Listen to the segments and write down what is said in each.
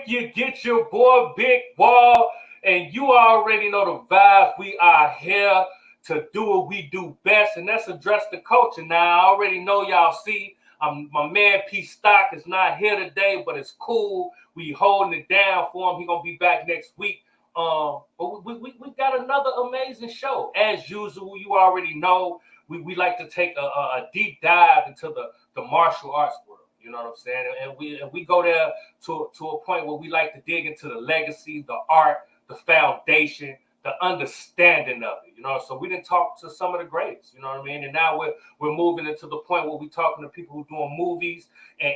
you get your boy Big Wall, and you already know the vibes. We are here to do what we do best, and that's address the culture. Now, I already know y'all see my man Pstock is not here today, but it's cool. We holding it down for him. He gonna be back next week. But we got another amazing show. As usual, you already know we like to take a deep dive into the martial arts world. You know what I'm saying? And we go there to a point where we like to dig into the legacy, the art, the foundation, the understanding of it. You know, so we didn't talk to some of the greats. You know what I mean? And now we're moving into the point where we're talking to people who doing movies and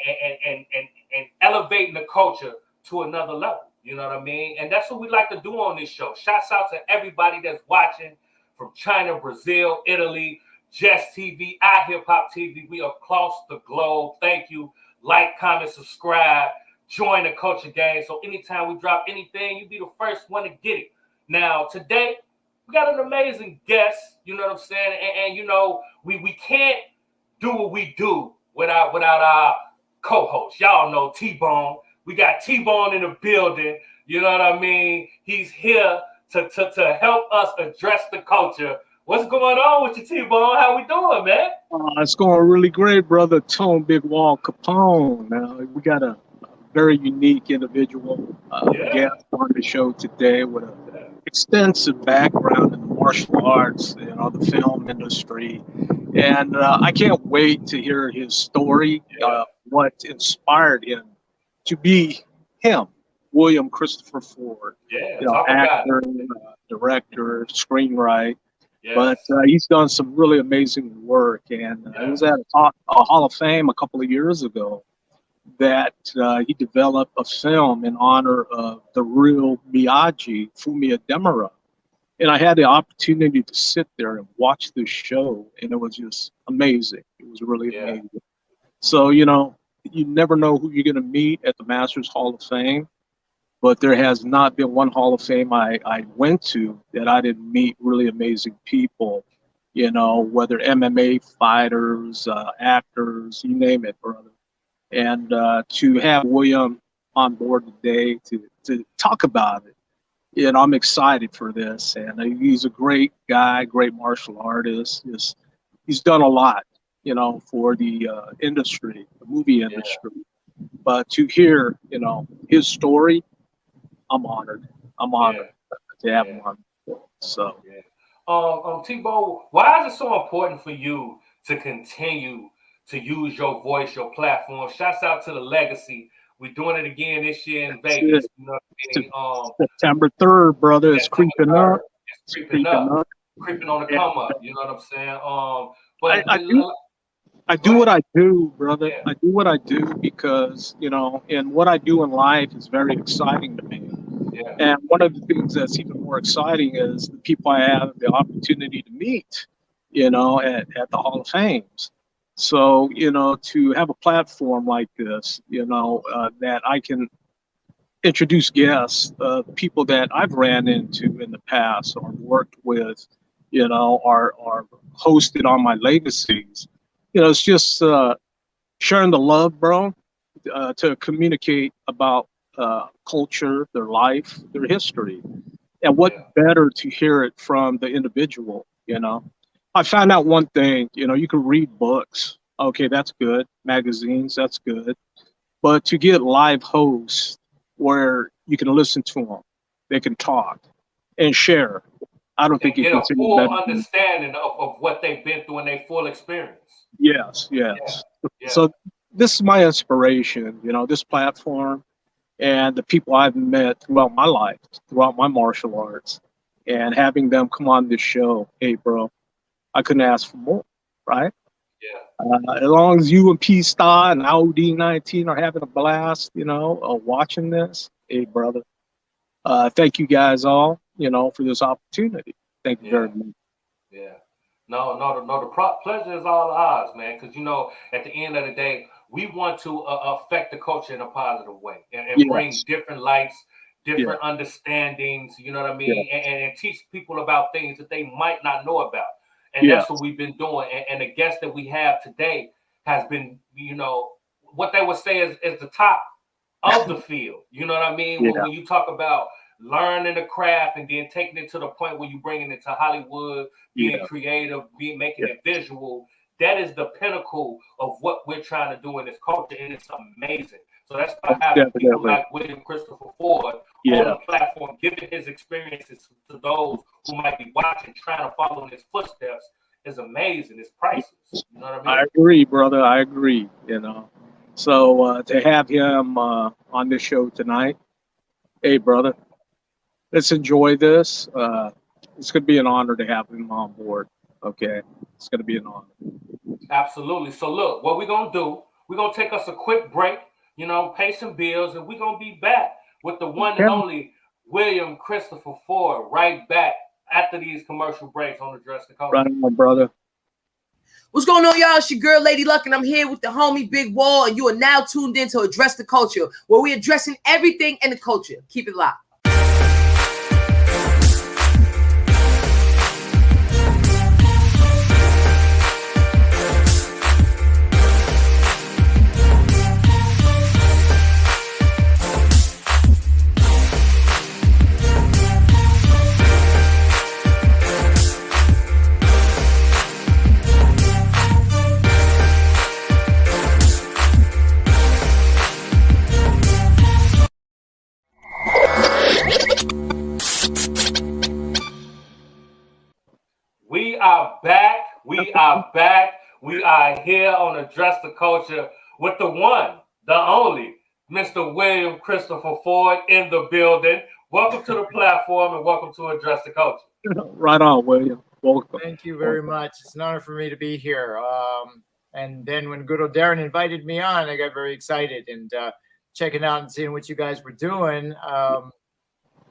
elevating the culture to another level. You know what I mean? And that's what we like to do on this show. Shouts out to everybody that's watching from China, Brazil, Italy, JESS TV, iHipHopTV. We are across the globe. Thank you. Like, comment, subscribe, join the culture game. So anytime we drop anything, you be the first one to get it. Now, today, we got an amazing guest. You know what I'm saying? And you know, we can't do what we do without our co-host. Y'all know T-Bone. We got T-Bone in the building. You know what I mean? He's here to help us address the culture. What's going on with you, T-Bone? How we doing, man? It's going really great, brother. Tone Big Wall Capone. We got a very unique individual guest on the show today with an extensive background in the martial arts, you know, the film industry. And I can't wait to hear his story, what inspired him to be him, William Christopher Ford. You know, actor, director, screenwriter. Yes. But he's done some really amazing work. And he was at a Hall of Fame a couple of years ago that he developed a film in honor of the real Miyagi, Fumiya Demura. And I had the opportunity to sit there and watch this show, and it was just amazing. It was really amazing. So, you know, you never know who you're going to meet at the Masters Hall of Fame, but there has not been one Hall of Fame I went to that I didn't meet really amazing people, you know, whether MMA fighters, actors, you name it, brother. And to have William on board today to talk about it, you know, I'm excited for this. And he's a great guy, great martial artist. He's done a lot, you know, for the industry, the movie industry. But to hear, you know, his story, I'm honored. I'm honored to have him on. So, T-Bone, why is it so important for you to continue to use your voice, your platform? Shouts out to the legacy. We're doing it again this year in Vegas. You know what I mean? September 3rd, brother. It's creeping up. It's creeping up. Creeping on the come up. You know what I'm saying? But I do what I do, brother. I do what I do because, you know, and what I do in life is very exciting to me. And one of the things that's even more exciting is the people I have the opportunity to meet, you know, at the Hall of Fames. So, you know, to have a platform like this, you know, that I can introduce guests, people that I've ran into in the past or worked with, you know, are hosted on my legacies. You know, it's just sharing the love, bro, to communicate about culture, their life, their history. And what better to hear it from the individual, you know? I found out one thing, you know, you can read books. Okay, that's good. Magazines, that's good. But to get live hosts where you can listen to them, they can talk and share. I don't think you get can a full understanding of what they've been through and their full experience. Yes. So this is my inspiration, you know, this platform and the people I've met throughout my life, throughout my martial arts, and having them come on this show. Hey, bro, I couldn't ask for more, right? As long as you and P.stock and IOD19 are having a blast, you know, watching this, hey, brother, thank you guys all, you know, for this opportunity. Thank you very much. No, the pleasure is all ours, man, because, you know, at the end of the day, we want to affect the culture in a positive way and bring different lights, different understandings, you know what I mean, and teach people about things that they might not know about. And that's what we've been doing. And the guest that we have today has been, you know, what they would say is the top of the field. You know what I mean? Yeah. When you talk about learning the craft and then taking it to the point where you bringing it to Hollywood, being creative, making it visual, that is the pinnacle of what we're trying to do in this culture, and it's amazing. So that's why having people like William Christopher Ford on the platform, giving his experiences to those who might be watching, trying to follow in his footsteps, is amazing. It's priceless. You know what I mean? I agree, brother. I agree. You know, so to have him on this show tonight, hey, brother, let's enjoy this. It's going to be an honor to have him on board. Okay, it's going to be an honor. Absolutely. So look, what we're going to do, we're going to take us a quick break, you know, pay some bills, and we're going to be back with the one and only William Christopher Ford right back after these commercial breaks on Address the Culture. Right on, brother. What's going on, y'all? It's your girl, Lady Luck, and I'm here with the homie Big Wall, and you are now tuned in to Address the Culture, where we're addressing everything in the culture. Keep it locked. We are back. We are back. We are here on Address the Culture with the one, the only, Mr. William Christopher Ford in the building. Welcome to the platform and welcome to Address the Culture. Right on, William. Welcome. Thank you very much. It's an honor for me to be here. And then when good old Darren invited me on, I got very excited and checking out and seeing what you guys were doing.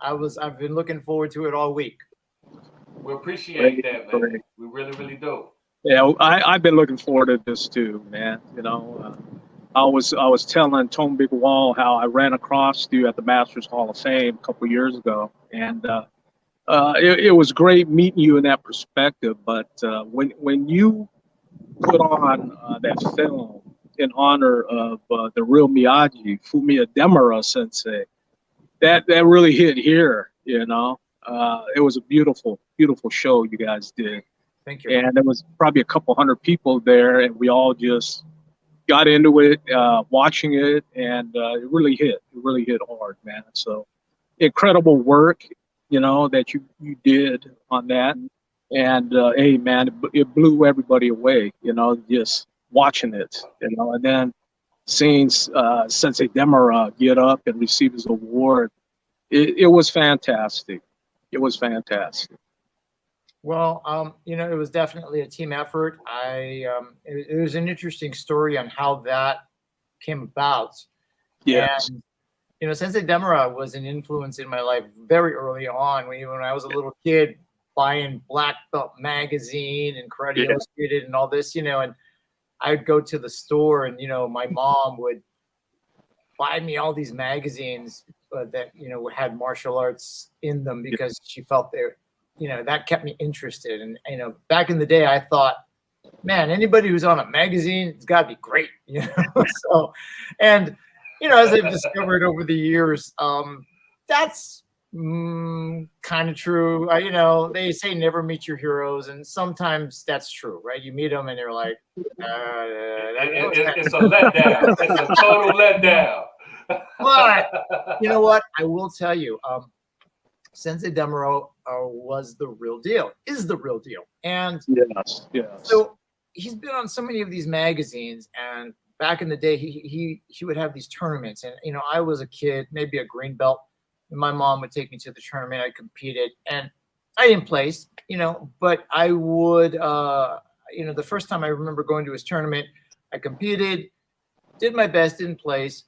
I've been looking forward to it all week. We appreciate that, man. We really, really do. Yeah, I've been looking forward to this too, man. You know, I was telling Tone Big Wall how I ran across you at the Masters Hall of Fame a couple years ago, and it was great meeting you in that perspective. But when you put on that film in honor of the real Miyagi, Fumiya Demura Sensei, that really hit here. You know, it was a beautiful show you guys did. Thank you. And there was probably a couple hundred people there, and we all just got into it, watching it, and it really hit hard, man. So incredible work, you know, that you did on that. And hey, man, it blew everybody away, you know, just watching it, you know, and then seeing Sensei Demura get up and receive his award. It was fantastic. It was fantastic. Well, you know, it was definitely a team effort. It was an interesting story on how that came about. Yes. And, you know, Sensei Demura was an influence in my life very early on. When I was a little kid, buying Black Belt magazine and Karate Illustrated and all this, you know, and I'd go to the store and, you know, my mom would buy me all these magazines that, you know, had martial arts in them because she felt they, you know, that kept me interested. And, you know, back in the day, I thought, man, anybody who's on a magazine, it's got to be great, you know. So, and, you know, as I've discovered over the years, that's kind of true. You know, they say never meet your heroes, and sometimes that's true, right? You meet them and you're like, it's a letdown. It's a total letdown. But you know what? I will tell you, Sensei Demura was the real deal, is the real deal. And yes. So he's been on so many of these magazines, and back in the day, he would have these tournaments. And, you know, I was a kid, maybe a green belt, and my mom would take me to the tournament. I competed, and I didn't place, you know, but I would, you know, the first time I remember going to his tournament, I competed, did my best, didn't place,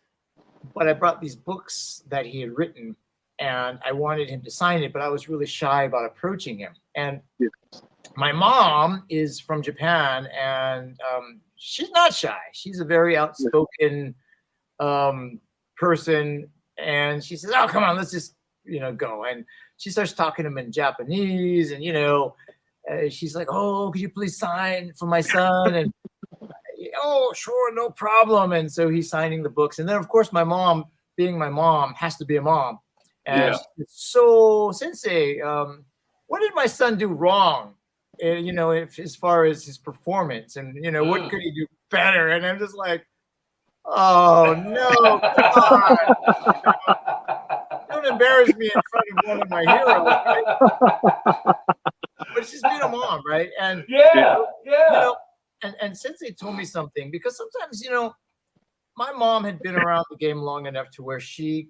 but I brought these books that he had written, and I wanted him to sign it, but I was really shy about approaching him. And my mom is from Japan, and she's not shy. She's a very outspoken person, and she says, "Oh, come on, let's just, you know, go." And she starts talking to him in Japanese, and, you know, she's like, "Oh, could you please sign for my son?" And oh, sure, no problem. And so he's signing the books. And then, of course, my mom being my mom, has to be a mom. And she said, so, Sensei, what did my son do wrong? You know, as far as his performance, and you know, what could he do better? And I'm just like, oh no, come on. Don't embarrass me in front of one of my heroes, right? But she's being a mom, right? And you know, and Sensei told me something, because sometimes, you know, my mom had been around the game long enough to where she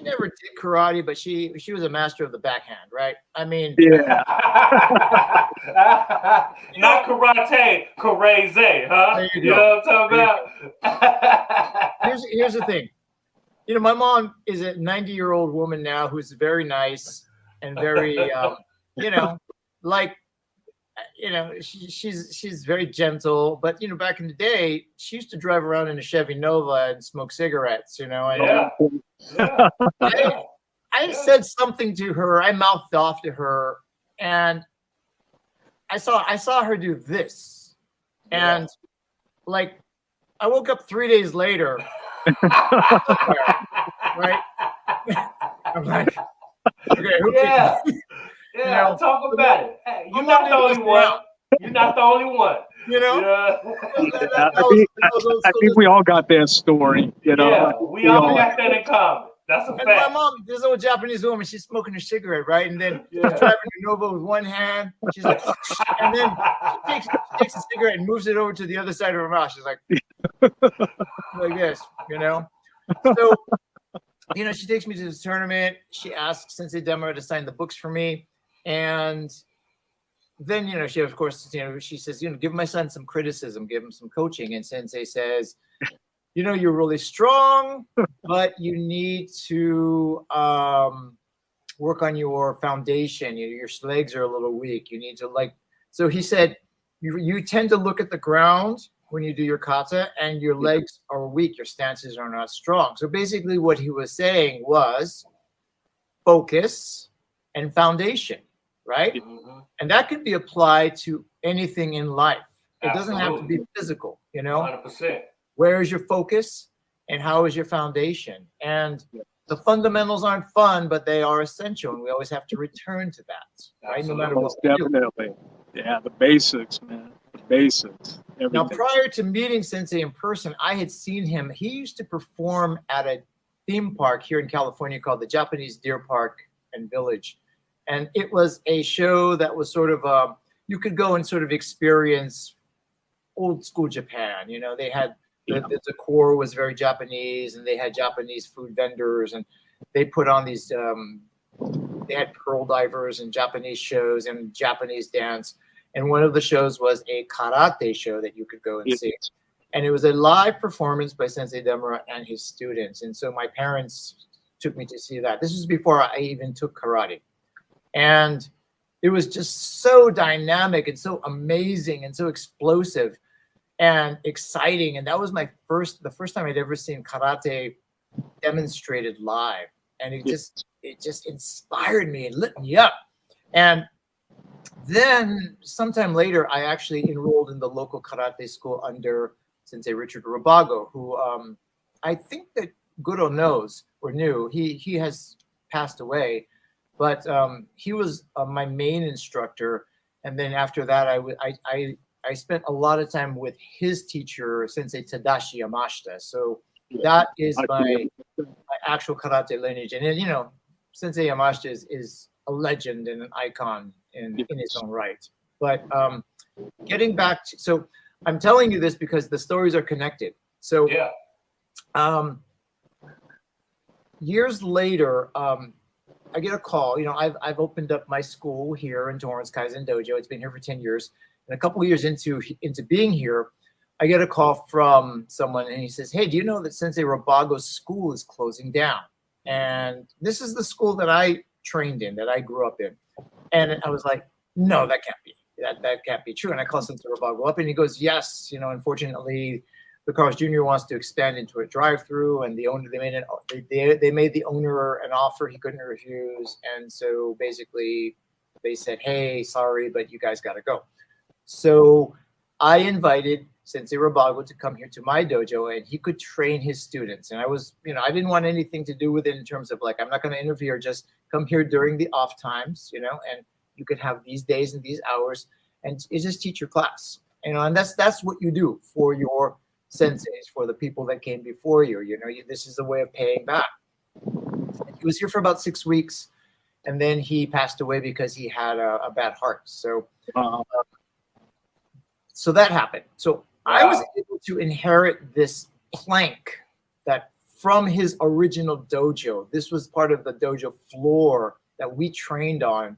never did karate, but she was a master of the backhand, right? I mean, not karate, kareze, huh? You know what I'm talking about? Here's the thing. You know, my mom is a 90-year-old woman now who's very nice and very, you know, like, you know, she's very gentle. But, you know, back in the day, she used to drive around in a Chevy Nova and smoke cigarettes, you know. And, I said something to her. I mouthed off to her, and I saw her do this. And, like, I woke up 3 days later. Right? I'm like, okay, who you know, talk about it. Hey, you're not the only one. You're not the only one. You know? I think we all got that story. You know? Yeah, we all got that in common. That's a fact. My mom, this old Japanese woman, she's smoking a cigarette, right? And then she's driving a Nova with one hand. She's like, and then she takes a cigarette and moves it over to the other side of her mouth. She's like, like this, you know? So, you know, she takes me to this tournament. She asks Sensei Demura to sign the books for me. And then, you know, she, of course, you know, she says, you know, give my son some criticism, give him some coaching. And Sensei says, you know, you're really strong, but you need to work on your foundation. Your legs are a little weak. You need to, like, so he said, you tend to look at the ground when you do your kata, and your legs are weak. Your stances are not strong. So basically what he was saying was focus and foundation, right? And that could be applied to anything in life. It doesn't have to be physical, you know? 100%. Where is your focus and how is your foundation? And the fundamentals aren't fun, but they are essential, and we always have to return to that, right? No matter what. Definitely. Yeah, the basics, man. The basics. Everything. Now, prior to meeting Sensei in person, I had seen him. He used to perform at a theme park here in California called the Japanese Deer Park and Village. And it was a show that was sort of, you could go and sort of experience old school Japan. You know, they had, the decor was very Japanese, and they had Japanese food vendors, and they put on these, they had pearl divers and Japanese shows and Japanese dance. And one of the shows was a karate show that you could go and see. And it was a live performance by Sensei Demura and his students. And so my parents took me to see that. This was before I even took karate. And it was just so dynamic and so amazing and so explosive and exciting. And that was the first time I'd ever seen karate demonstrated live. And it just inspired me and lit me up. And then sometime later, I actually enrolled in the local karate school under Sensei Richard Rubago, who I think that Guro knows or knew. He has passed away, but he was my main instructor. And then after that, I spent a lot of time with his teacher, Sensei Tadashi Yamashita. So that is my actual karate lineage. And you know, Sensei Yamashita is a legend and an icon in its own right. But getting back to, so I'm telling you this because the stories are connected. So years later, I get a call. You know, I've opened up my school here in Torrance, Kaizen Dojo. It's been here for 10 years. And a couple of years into being here, I get a call from someone, and he says, hey, do you know that Sensei Rubago's school is closing down? And this is the school that I trained in, that I grew up in. And I was like, no, that can't be. That can't be true. And I called Sensei Rubago up, and he goes, yes, you know, unfortunately, the Carl's Jr. wants to expand into a drive-through, and the owner, they made the owner an offer he couldn't refuse. And so basically they said, hey, sorry, but you guys got to go. So I invited Sensei Rabago to come here to my dojo, and he could train his students. And I was, I didn't want anything to do with it in terms of like, I'm not going to interfere, just come here during the off times, and you could have these days and these hours, and you just teach your class, and that's what you do for your senseis, for the people that came before you. This is a way of paying back. He was here for about 6 weeks, and then he passed away because he had a bad heart. So, so that happened. So I was able to inherit this plank that from his original dojo. This was part of the dojo floor that we trained on.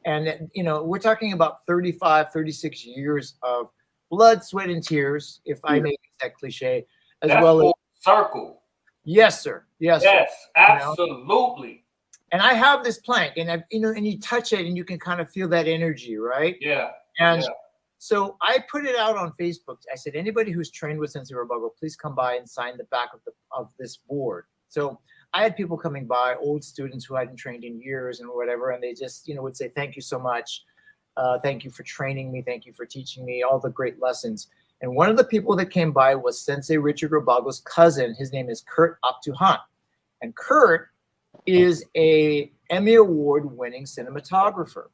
And, we're talking about 35, 36 years of blood, sweat, and tears, if I may use that cliche, as That's well as circle. Yes, sir. Yes, yes, sir. Absolutely. And I have this plank, and and you touch it, and you can kind of feel that energy, right? Yeah. And so I put it out on Facebook. I said, anybody who's trained with Sensei Rabago, please come by and sign the back of this board. So I had people coming by, old students who hadn't trained in years and whatever, and they just would say, thank you so much. Thank you for training me. Thank you for teaching me all the great lessons. And one of the people that came by was Sensei Richard Rabago's cousin. His name is Kurt Aptuhan. And Kurt is a Emmy Award winning cinematographer.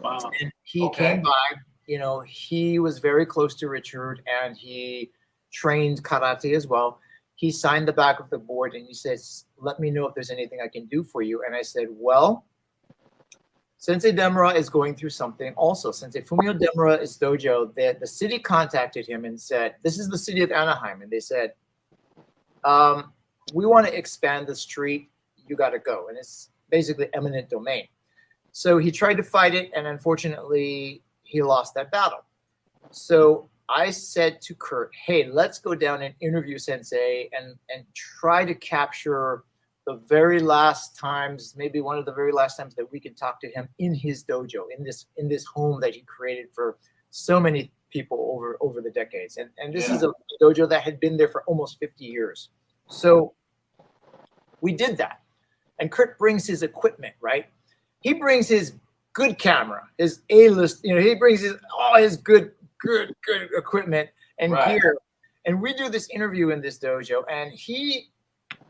Wow. And he came by, he was very close to Richard, and he trained karate as well. He signed the back of the board, and he says, let me know if there's anything I can do for you. And I said, well, Sensei Demura is going through something also. Sensei Fumio Demura's dojo, the city contacted him and said, this is the city of Anaheim. And they said, we want to expand the street. You got to go. And it's basically eminent domain. So he tried to fight it, and unfortunately, he lost that battle. So I said to Kurt, hey, let's go down and interview Sensei and try to capture the very last times, maybe one of the very last times that we could talk to him in his dojo, in this home that he created for so many people over the decades. And this is a dojo that had been there for almost 50 years. So we did that. And Kurt brings his equipment, right? He brings his good camera, his A-list, he brings all his good equipment and gear. And we do this interview in this dojo, and he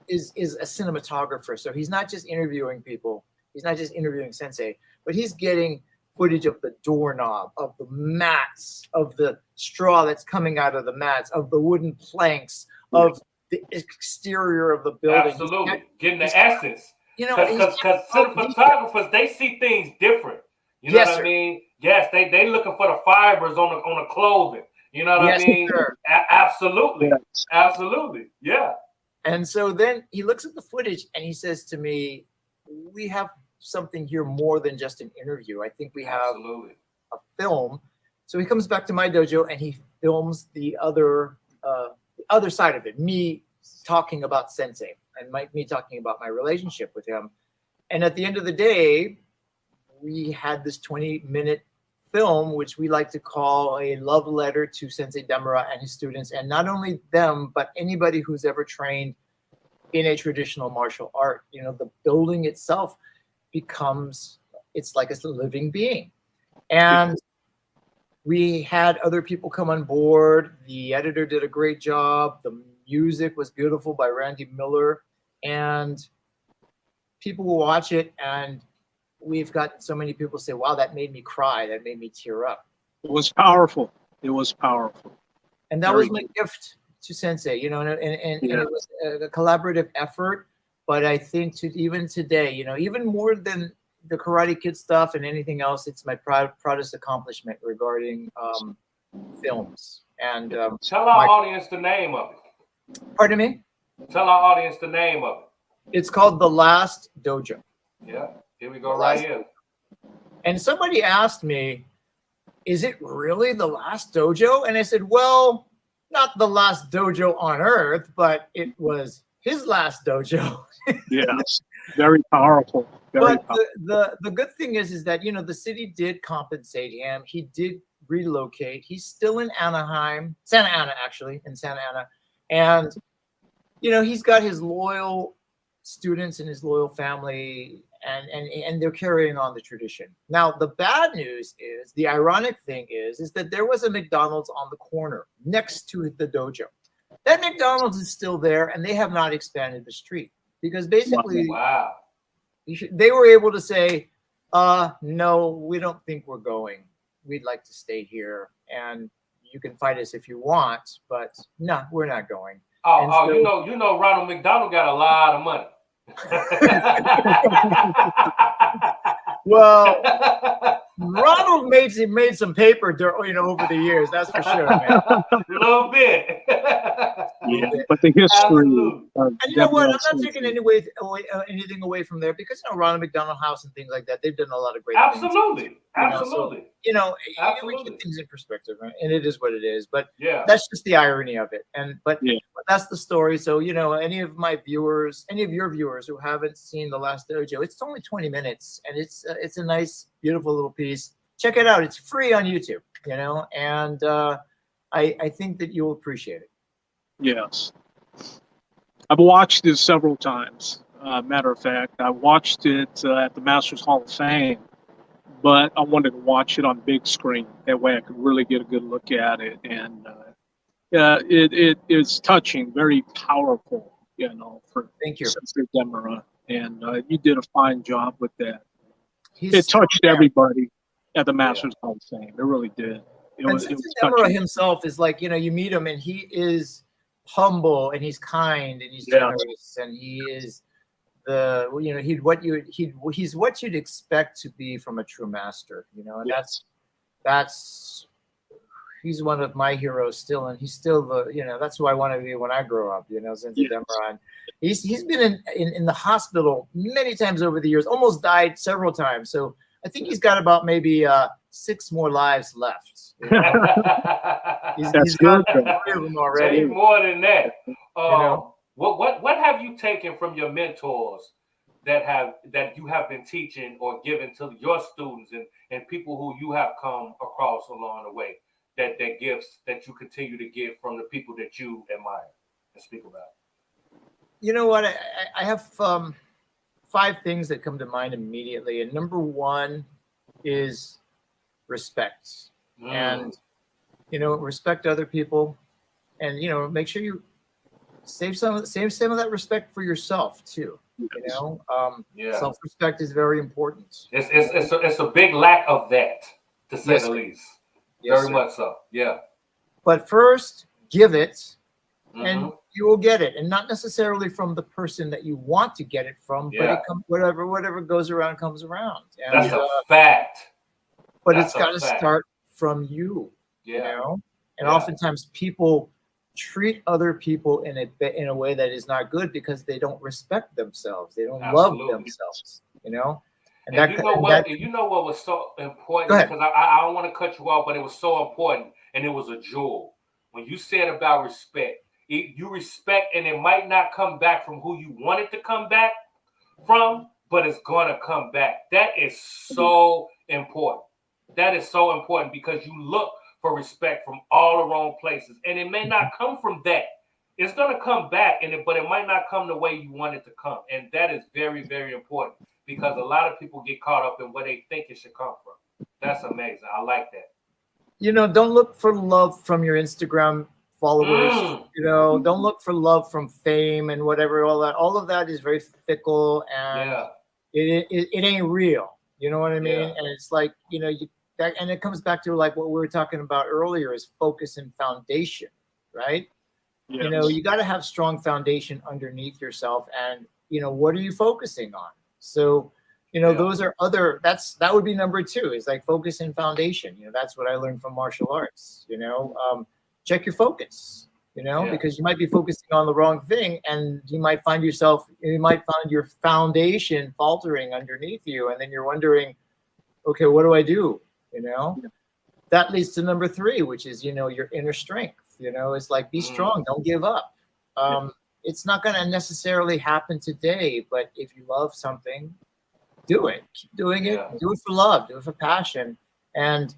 is a cinematographer. So he's not just interviewing people, he's not just interviewing Sensei, but he's getting footage of the doorknob, of the mats, of the straw that's coming out of the mats, of the wooden planks, of the exterior of the building. Absolutely. Getting the essence. Because cinematographers, they see things different. You know what I mean? Yes, they looking for the fibers on the clothing. You know what I mean? Sir. Absolutely. Yes. Absolutely. Yeah. And so then he looks at the footage and he says to me, we have something here more than just an interview. I think we have a film. So he comes back to my dojo and he films the other side of it, me talking about Sensei and me talking about my relationship with him. And at the end of the day, we had this 20-minute film, which we like to call a love letter to Sensei Demura and his students, and not only them, but anybody who's ever trained in a traditional martial art. The building itself it's like a living being. And we had other people come on board. The editor did a great job. The music was beautiful by Randy Miller, and people will watch it, and we've got so many people say, wow, that made me cry. That made me tear up. It was powerful. It was powerful. And that was my gift to Sensei, and it was a collaborative effort. But I think even today, even more than the Karate Kid stuff and anything else, it's my proudest accomplishment regarding films. And tell our audience the name of it. Pardon me? Tell our audience the name of it. It's called The Last Dojo. Yeah. Here we go right here. And somebody asked me, is it really the last dojo? And I said, well, not the last dojo on earth, but it was his last dojo. Yes, very powerful. Very powerful. The good thing is that, the city did compensate him. He did relocate. He's still in Anaheim, Santa Ana, actually, in Santa Ana. And, he's got his loyal students and his loyal family. and they're carrying on the tradition. Now, the bad news is, the ironic thing is that there was a McDonald's on the corner next to the dojo. That McDonald's is still there, and they have not expanded the street because basically, wow, they were able to say, no, we don't think we're going. We'd like to stay here, and you can fight us if you want, but no, we're not going. Oh, so, you know, Ronald McDonald got a lot of money. Well, Ronald made some paper, over the years. That's for sure, man. A little bit. Yeah, but the history. And you know what? I'm not taking anything away from there because Ronald McDonald House and things like that. They've done a lot of great things. Absolutely. So, we keep things in perspective, right? And it is what it is. But that's just the irony of it. But that's the story. So any of your viewers who haven't seen The Last Dojo, it's only 20 minutes, and it's a nice, beautiful little piece. Check it out. It's free on YouTube. And I think that you'll appreciate it. Yes. I've watched this several times. Matter of fact, I watched it at the Masters Hall of Fame, but I wanted to watch it on big screen. That way I could really get a good look at it. And it is touching, very powerful, for Thank you. Sensei Demura. And you did a fine job with that. It touched everybody at the Masters Hall of Fame. It really did. Sensei Demura himself is like, you meet him and he is humble and he's kind and he's generous and he is he's what you'd expect to be from a true master, and that's he's one of my heroes still, and he's still that's who I want to be when I grow up, Sensei Demura. And he's been in the hospital many times over the years, almost died several times. So I think he's got about maybe 6 more lives left. He's got 3 of them already. Maybe more than that. What have you taken from your mentors that you have been teaching or giving to your students and people who you have come across along the way, that gifts that you continue to give from the people that you admire and speak about? You know what? I have 5 things that come to mind immediately, and number 1 is respect. And respect other people, and make sure you save some of that respect for yourself too. Self-respect is very important. It's a big lack of that, to say the least. Very much so. Yeah. But first, give it, and you will get it, and not necessarily from the person that you want to get it from, but whatever goes around comes around. And, that's a fact. But it's got to start from you. And oftentimes people treat other people in a way that is not good because they don't respect themselves. They don't love themselves. And you know what was so important, because I don't want to cut you off, but it was so important, and it was a jewel when you said about respect. You respect, and it might not come back from who you want it to come back from, but it's gonna come back. That is so important. That is so important, because you look for respect from all the wrong places, and it may not come from that. It's gonna come back, but it might not come the way you want it to come, and that is very, very important, because a lot of people get caught up in where they think it should come from. That's amazing. I like that. Don't look for love from your Instagram followers. Don't look for love from fame and whatever. All of that is very fickle, and it ain't real. You know what I mean? And it's like and it comes back to like what we were talking about earlier, is focus and foundation, right? Yes. You got to have strong foundation underneath yourself, and what are you focusing on? So those are that would be number 2, is like focus and foundation. That's what I learned from martial arts. Check your focus, because you might be focusing on the wrong thing, and you might find your foundation faltering underneath you, and then you're wondering, okay, what do I do? That leads to number 3, which is your inner strength. It's like, be strong, don't give up. It's not going to necessarily happen today, but if you love something, do it. Keep doing it. Do it for love. Do it for passion, and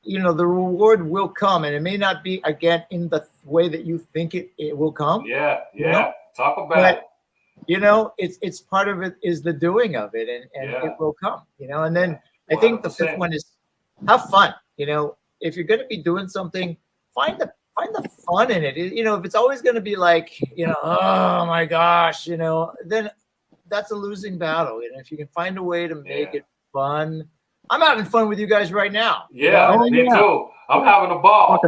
the reward will come, and it may not be, again, in the way that you think it will come. Talk about it. you know, it's part of it is the doing of it, and it will come, you know. And then I think the fifth one is have fun. You know, if you're going to be doing something, find the fun in it. You know, if it's always going to be like, you know, oh my gosh, you know, then that's a losing battle. And if you can find a way to make it fun, I'm having fun with you guys right now. Yeah, me too. I'm having a ball.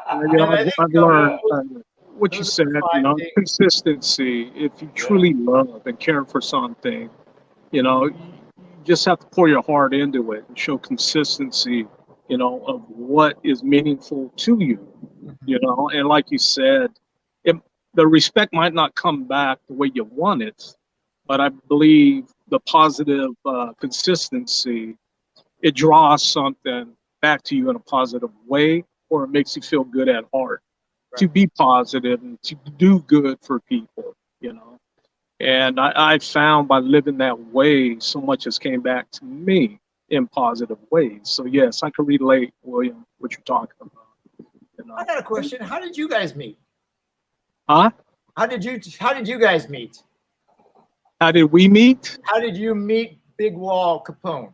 I've learned what you said, you know, consistency. If you truly love and care for something, you know, you just have to pour your heart into it and show consistency, you know, of what is meaningful to you, you know. And like you said, the respect might not come back the way you want it, but I believe the positive consistency, it draws something back to you in a positive way, or it makes you feel good at heart to be positive and to do good for people, you know. And I found by living that way, so much has came back to me in positive ways. So yes, I can relate, William, what you're talking about. You know? I got a question. How did you guys meet? Huh? How did you guys meet? How did we meet? How did you meet Bigg Wall Capone?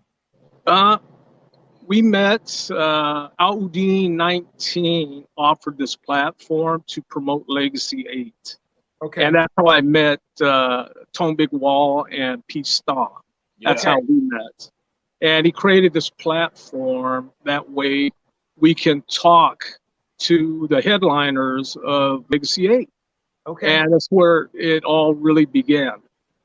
We met, Al-Udin 19 offered this platform to promote Legacy 8. Okay. And that's how I met Tone Bigg Wall and Pstock. That's how we met. And he created this platform. That way we can talk to the headliners of Legacy 8. Okay. And that's where it all really began.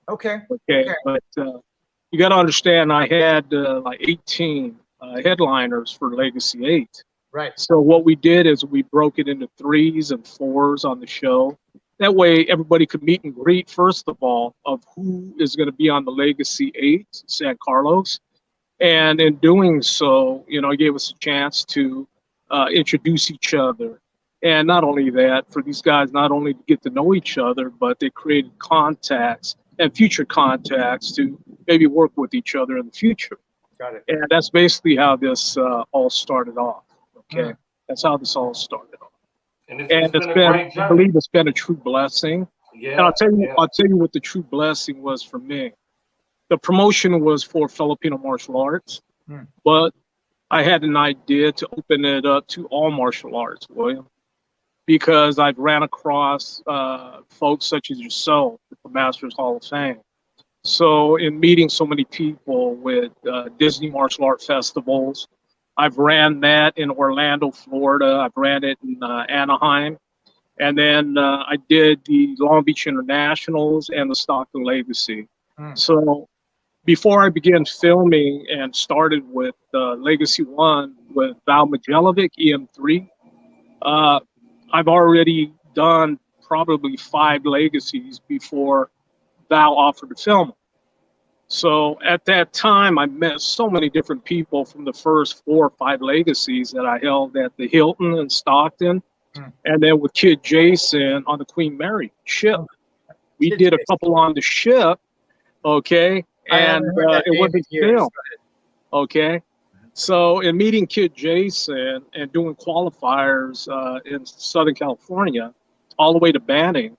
Okay. But you got to understand, I had like 18 headliners for Legacy 8. Right. So what we did is we broke it into 3s and 4s on the show. That way everybody could meet and greet, first of all, of who is going to be on the Legacy 8, San Carlos. And in doing so, you know, it gave us a chance to introduce each other. And not only that, for these guys not only to get to know each other, but they created contacts and future contacts to maybe work with each other in the future. Got it. And that's basically how this all started off. Okay. Yeah. That's how this all started off. And it's been a great journey. I believe it's been a true blessing. Yeah. And I'll tell you what the true blessing was for me. The promotion was for Filipino martial arts, but I had an idea to open it up to all martial arts, William, because I've ran across folks such as yourself at the Masters Hall of Fame. So in meeting so many people with Disney martial art festivals, I've ran that in Orlando, Florida. I've ran it in Anaheim. And then I did the Long Beach Internationals and the Stockton Legacy. So before I began filming and started with Legacy 1 with Val Majelovic, EM3, I've already done probably 5 legacies before Val offered to film them. So at that time, I met so many different people from the first 4 or 5 legacies that I held at the Hilton in Stockton, and then with Kid Jason on the Queen Mary ship. We did a couple on the ship, okay, and it wasn't filmed, okay. So in meeting Kid Jason and doing qualifiers in Southern California, all the way to Banning,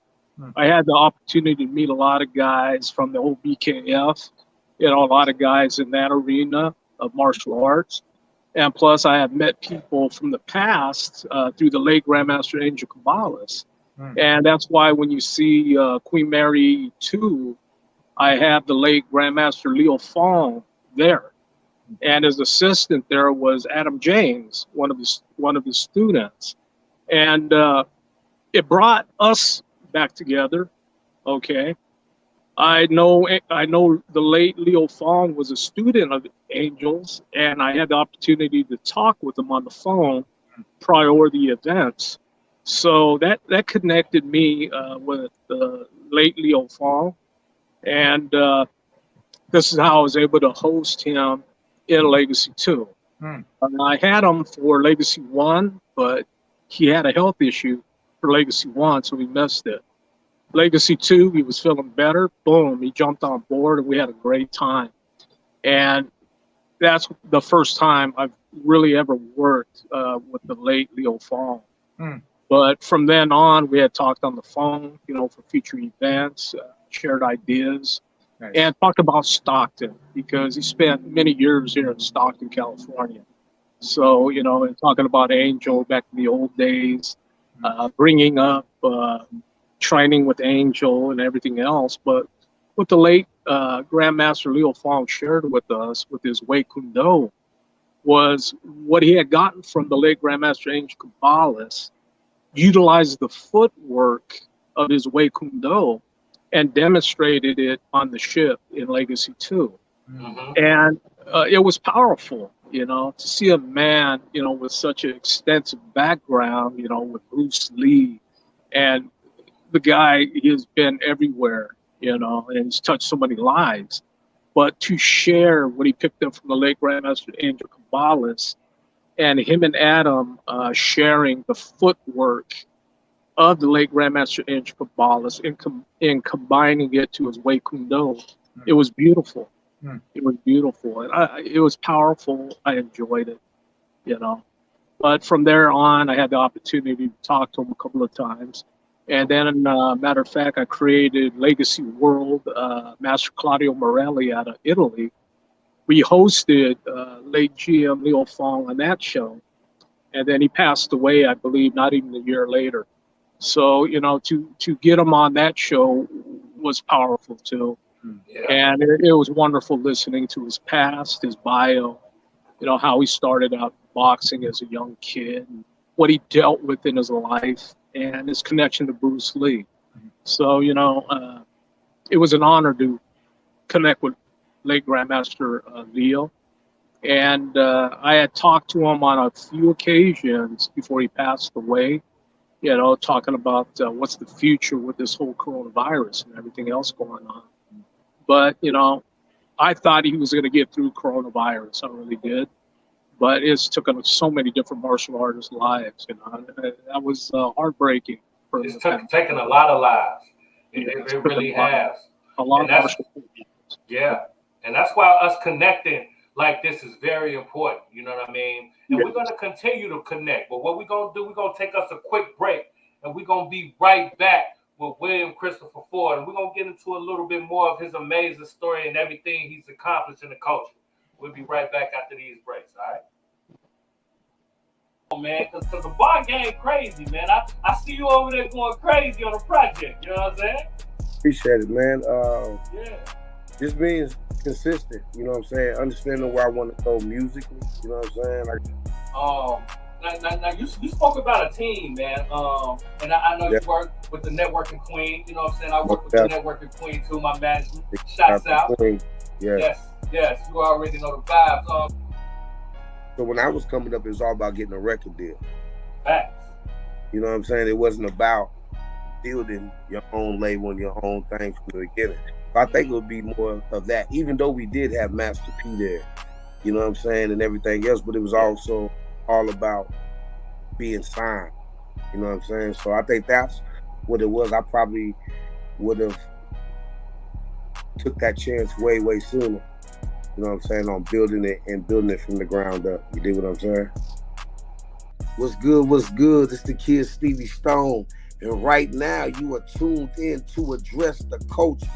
I had the opportunity to meet a lot of guys from the old BKF, you know, a lot of guys in that arena of martial arts. And plus I have met people from the past through the late Grandmaster Angel Cabales. And that's why when you see Queen Mary 2, I have the late Grandmaster Leo Fong there. And his assistant there was Adam James, one of his students. And it brought us back together, okay. I know the late Leo Fong was a student of Angels, and I had the opportunity to talk with him on the phone prior to the events. So that connected me with the late Leo Fong, and this is how I was able to host him in Legacy 2. I had him for Legacy 1, but he had a health issue for Legacy 1, so we missed it. Legacy 2, he was feeling better. Boom, he jumped on board, and we had a great time. And that's the first time I've really ever worked with the late Leo Fong. But from then on, we had talked on the phone, you know, for future events, shared ideas, Nice. and talked about Stockton because he spent many years here in Stockton, California. So, you know, and talking about Angel back in the old days, bringing up training with Angel and everything else. But what the late Grandmaster Leo Fong shared with us with his Wei Kun Do was what he had gotten from the late Grandmaster Angel Caballas, utilized the footwork of his Wei Kun Do and demonstrated it on the ship in Legacy 2. And it was powerful, you know, to see a man, you know, with such an extensive background, you know, with Bruce Lee, and the guy, he has been everywhere, you know, and he's touched so many lives. But to share what he picked up from the late Grandmaster Angel Caballas, and him and Adam sharing the footwork of the late Grandmaster Angel Caballas in combining it to his Wei Kun Do, it was beautiful. It was beautiful, and it was powerful. I enjoyed it, you know. But from there on, I had the opportunity to talk to him a couple of times. And then, matter of fact, I created Legacy World, Master Claudio Morelli out of Italy. We hosted late GM Leo Fong on that show. And then he passed away, I believe, not even a year later. So, you know, to get him on that show was powerful too. Yeah. And it was wonderful listening to his past, his bio, you know, how he started out boxing as a young kid, what he dealt with in his life, and his connection to Bruce Lee. So, you know, it was an honor to connect with late Grandmaster Leo. And I had talked to him on a few occasions before he passed away, you know, talking about what's the future with this whole coronavirus and everything else going on. But, you know, I thought he was going to get through coronavirus. I really did. But it's taken so many different martial artists' lives. You know, that was heartbreaking. It's taken a lot of lives. It really has. A lot of martial artists. Yeah. And that's why us connecting like this is very important. You know what I mean? And we're going to continue to connect. But what we're going to do, we're going to take us a quick break. And we're going to be right back with William Christopher Ford, and we're going to get into a little bit more of his amazing story and everything he's accomplished in the culture. We'll be right back after these breaks, all right? Oh, man, because the bar game crazy, man. I see you over there going crazy on the project, you know what I'm saying? Appreciate it, man. Yeah. Just being consistent, you know what I'm saying? Understanding where I want to go musically, you know what I'm saying? Now you spoke about a team, man. And I know you work with the Networking Queen. You know what I'm saying? I work with the Networking Queen too. My management. Shouts out. Yes. You already know the vibes. So when I was coming up, it was all about getting a record deal. Facts. You know what I'm saying? It wasn't about building your own label and your own thing from the beginning. So I think it would be more of that. Even though we did have Master P there, you know what I'm saying, and everything else, but it was also all about being signed, you know what I'm saying? So I think that's what it was. I probably would have took that chance way sooner, you know what I'm saying, on building it from the ground up. You dig what I'm saying? What's good? It's the kid Stevie Stone, and right now you are tuned in to Address the Culture.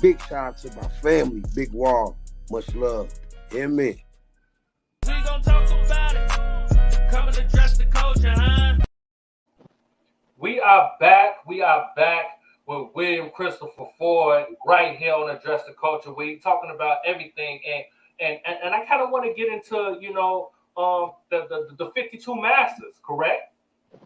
Big shout out to my family, Big Wall, much love. Hear me? We gonna talk about it. Come and address the culture, huh? We are back with William Christopher Ford right here on Address the Culture. We're talking about everything, and I kind of want to get into, you know, the 52 Masters, correct?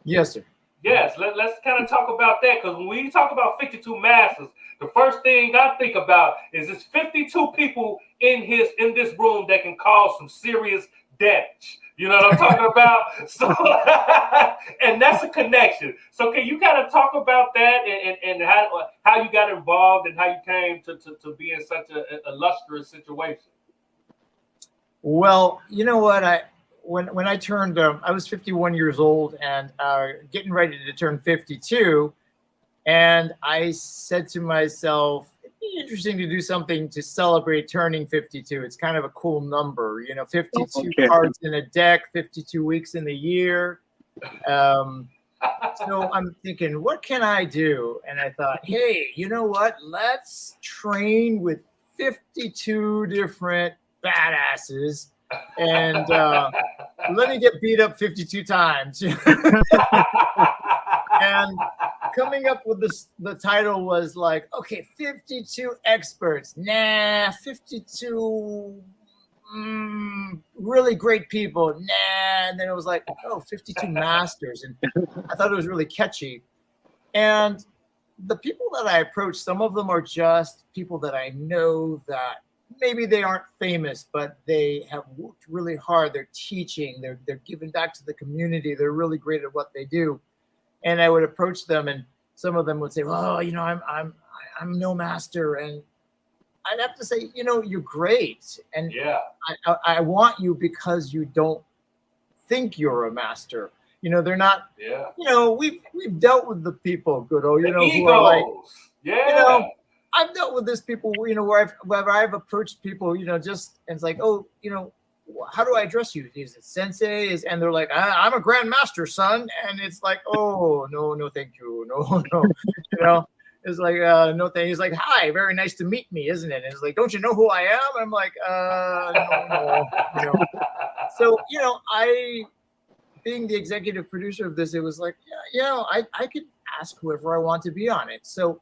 Yes, sir. Yes, let's kind of talk about that, because when we talk about 52 Masters, the first thing I think about is it's 52 people in this room that can cause some serious damage. You know what I'm talking about? So, and that's a connection. So can you kind of talk about that and how you got involved and how you came to be in such an illustrious situation? Well, you know what? When I turned, I was 51 years old and getting ready to turn 52. And I said to myself, it'd be interesting to do something to celebrate turning 52. It's kind of a cool number, you know, 52 cards in a deck, 52 weeks in the year. So I'm thinking, what can I do? And I thought, hey, you know what? Let's train with 52 different badasses and let me get beat up 52 times. And coming up with this, the title was like, okay, 52 experts. Nah, 52 really great people. Nah. And then it was like, oh, 52 masters. And I thought it was really catchy. And the people that I approached, some of them are just people that I know that maybe they aren't famous, but they have worked really hard. They're teaching, they're giving back to the community. They're really great at what they do. And I would approach them, and some of them would say, well, you know, I'm no master. And I'd have to say, you know, you're great. And yeah, I want you because you don't think you're a master. You know, they're not, yeah. You know, we've dealt with the people, Goodo, you The know, egos. who are like, yeah. You know, I've dealt with this people, you know, where I've approached people, you know, just, and it's like, oh, you know, how do I address you? Is it sensei? And they're like, I'm a grandmaster, son. And it's like, oh, no, thank you. No. You know, it's like, no, thank you. He's like, hi, very nice to meet me, isn't it? And it's like, don't you know who I am? I'm like, no. You know? So, you know, being the executive producer of this, it was like, yeah, you know, I could ask whoever I want to be on it. So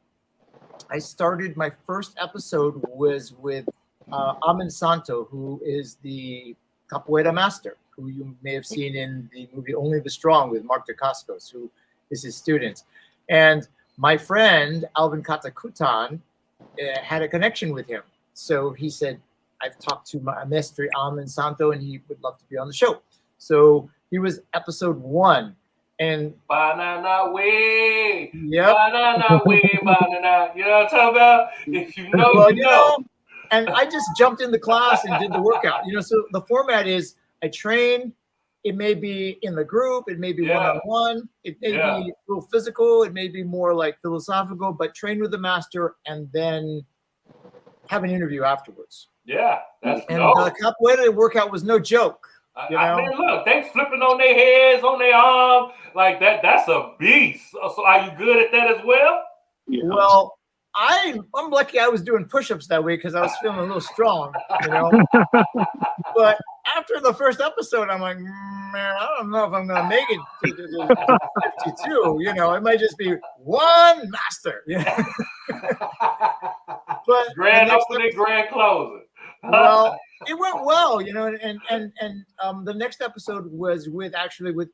I started, my first episode was with Amin Santo, who is the capoeira master, who you may have seen in the movie Only the Strong with Mark Dacascos, who is his student. And my friend, Alvin Katakutan, had a connection with him. So he said, I've talked to my maestro Amin Santo, and he would love to be on the show. So he was episode 1. And banana way. Yep. Banana way, banana. You know what I'm talking about? If you know, well, you know. And I just jumped in the class and did the workout. You know, so the format is I train. It may be in the group. It may be one-on-one. It may be a little physical. It may be more like philosophical, but train with the master and then have an interview afterwards. Yeah, that's and dope. The capoeira workout was no joke. You know? I mean, look, they flipping on their heads, on their arm, like that. That's a beast. So are you good at that as well? Yeah. Well, I'm lucky I was doing push-ups that week because I was feeling a little strong, you know. But after the first episode, I'm like, man, I don't know if I'm gonna make it to 52. You know, it might just be one master. Yeah. But grand opening, grand closing. Well, it went well, you know, and the next episode was with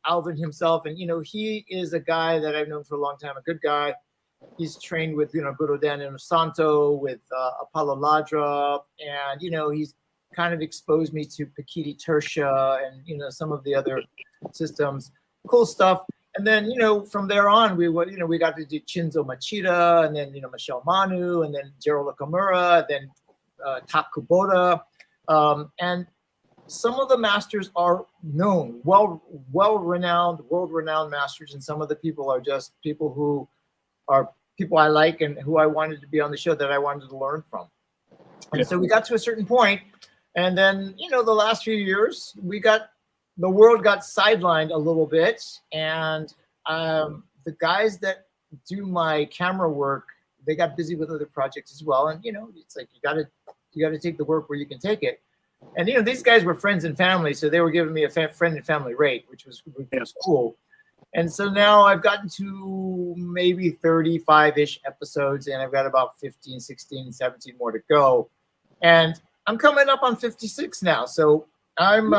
Alvin himself, and you know, he is a guy that I've known for a long time, a good guy. He's trained with, you know, Guru Dan Santo, with Apollo Ladra, and you know, he's kind of exposed me to Pakiti Tersha and you know, some of the other systems, cool stuff. And then, you know, from there on, we got to do Chinzo Machida, and then, you know, Michelle Manu, and then Gerald Nakamura, then Tak Kubota, and some of the masters are known, well-renowned, world-renowned masters, and some of the people are just people who are people I like and who I wanted to be on the show that I wanted to learn from. And so we got to a certain point, and then, you know, the last few years, the world got sidelined a little bit, and the guys that do my camera work, they got busy with other projects as well. And, you know, it's like, you got to take the work where you can take it. And, you know, these guys were friends and family, so they were giving me a friend and family rate, which was cool. And so now I've gotten to maybe 35-ish episodes, and I've got about 15, 16, 17 more to go. And I'm coming up on 56 now. So I'm,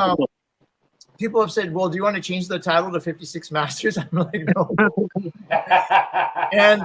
people have said, well, do you want to change the title to 56 Masters? I'm like, no. And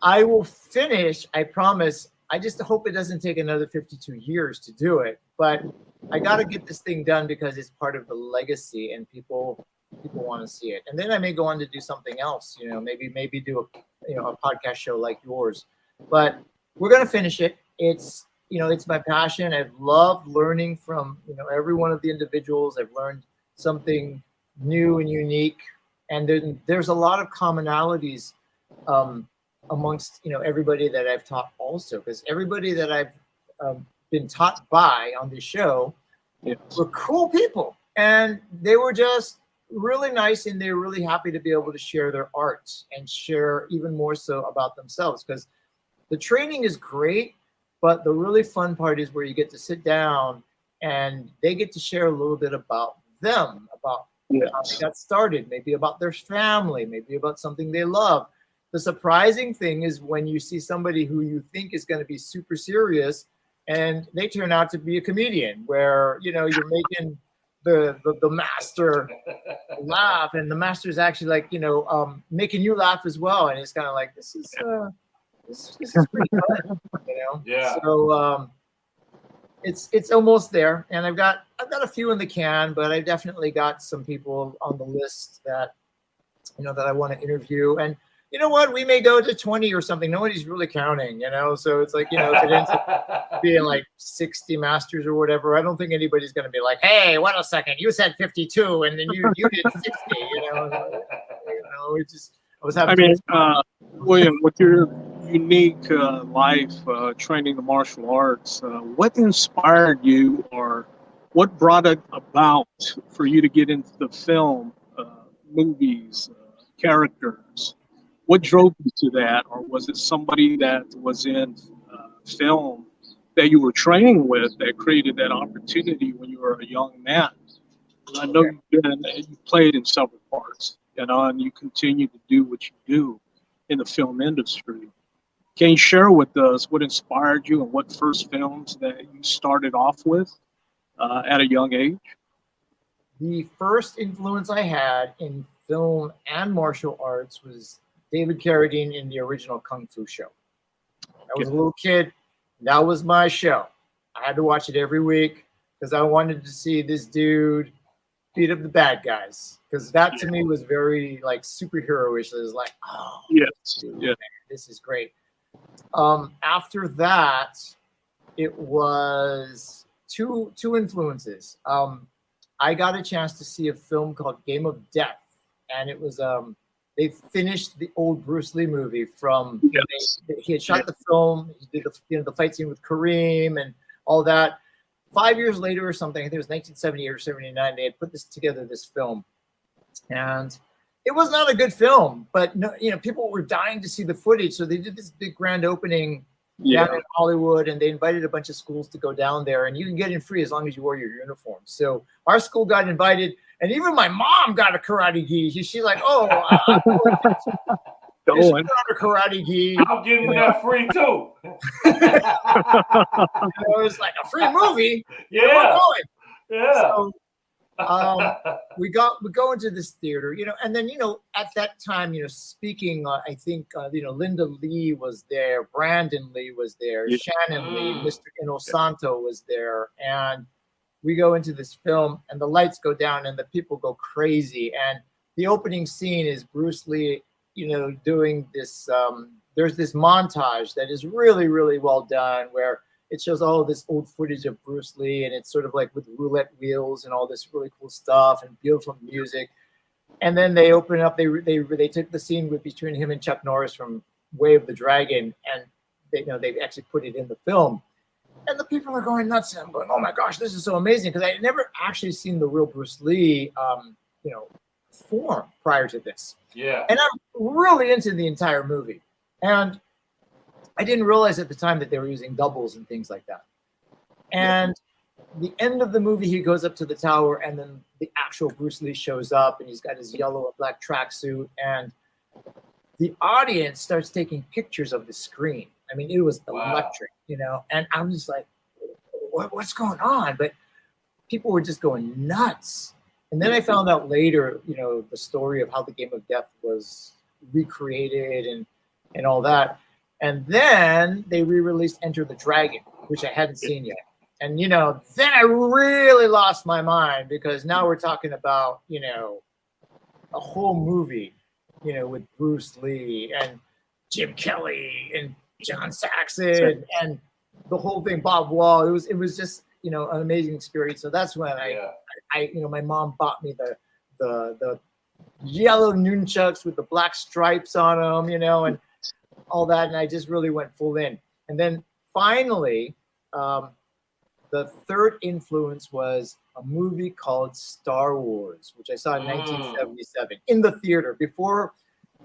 I will finish, I promise. I just hope it doesn't take another 52 years to do it. But I got to get this thing done because it's part of the legacy, and people want to see it. And then I may go on to do something else, you know, maybe do a podcast show like yours. But we're going to finish it. It's, you know, it's my passion. I've loved learning from, you know, every one of the individuals. I've learned something new and unique. And then there's a lot of commonalities amongst, you know, everybody that I've taught also, because everybody that I've been taught by on this show were cool people, and they were just really nice, and they're really happy to be able to share their art and share even more so about themselves, because the training is great, but the really fun part is where you get to sit down and they get to share a little bit about them, about how they got started, maybe about their family, maybe about something they love. The surprising thing is when you see somebody who you think is going to be super serious and they turn out to be a comedian, where, you know, you're making the master laugh, and the master's actually like, you know, making you laugh as well. And it's kind of like, this is pretty fun, you know? Yeah. So it's almost there, and I've got a few in the can, but I definitely got some people on the list that, you know, that I want to interview. And you know what, we may go to 20 or something. Nobody's really counting, you know. So it's like, you know, if it ends up being like 60 masters or whatever, I don't think anybody's going to be like, hey, wait a second, you said 52 and then you did 60, you know. It just, I was having. William, with your unique life training the martial arts, what inspired you, or what brought it about for you to get into the film, movies, characters? What drove you to that? Or was it somebody that was in film that you were training with that created that opportunity when you were a young man? I know you played in several parts, you know, and you continue to do what you do in the film industry. Can you share with us what inspired you and what first films that you started off with at a young age? The first influence I had in film and martial arts was David Carradine in the original Kung Fu show. I was a little kid. That was my show. I had to watch it every week because I wanted to see this dude beat up the bad guys. Because that to me was very like superhero-ish. It was like, oh, dude, man, this is great. After that, it was two influences. I got a chance to see a film called Game of Death, and it was they finished the old Bruce Lee movie from he had shot the film, he did the fight scene with Kareem and all that. 5 years later or something, I think it was 1978 or 79, they had put this film, and it was not a good film, but no, you know, people were dying to see the footage, so they did this big grand opening down in Hollywood, and they invited a bunch of schools to go down there, and you can get in free as long as you wear your uniform. So our school got invited, and even my mom got a karate gi. She's like, "Oh, got a karate gi. I'm getting that free too." It was like a free movie. Yeah, So, we go into this theater, you know, and then, you know, at that time, you know, speaking, I think, you know, Linda Lee was there, Brandon Lee was there, Shannon Lee, Mr. Inosanto was there, and we go into this film, and the lights go down, and the people go crazy, and the opening scene is Bruce Lee, you know, doing this. There's this montage that is really, really well done, where it shows all this old footage of Bruce Lee, and it's sort of like with roulette wheels and all this really cool stuff and beautiful music. And then they open up, they took the scene between him and Chuck Norris from Way of the Dragon, and they, you know, they actually put it in the film. And the people are going nuts, and I'm going, oh my gosh, this is so amazing, because I had never actually seen the real Bruce Lee, you know, form prior to this. Yeah. And I'm really into the entire movie. And I didn't realize at the time that they were using doubles and things like that. And the end of the movie, he goes up to the tower, and then the actual Bruce Lee shows up, and he's got his yellow and black tracksuit, and the audience starts taking pictures of the screen. I mean, it was electric, you know, and I'm just like, what's going on? But people were just going nuts. And then I found out later, you know, the story of how the Game of Death was recreated and all that. And then they re-released Enter the Dragon, which I hadn't seen yet. And, you know, then I really lost my mind, because now we're talking about, you know, a whole movie, you know, with Bruce Lee and Jim Kelly and John Saxon and the whole thing, Bob Wall. It was just, you know, an amazing experience. So that's when I you know, my mom bought me the yellow nunchucks with the black stripes on them, you know, and all that, and I just really went full in. And then finally, the the third influence was a movie called Star Wars, which I saw in 1977 in the theater before,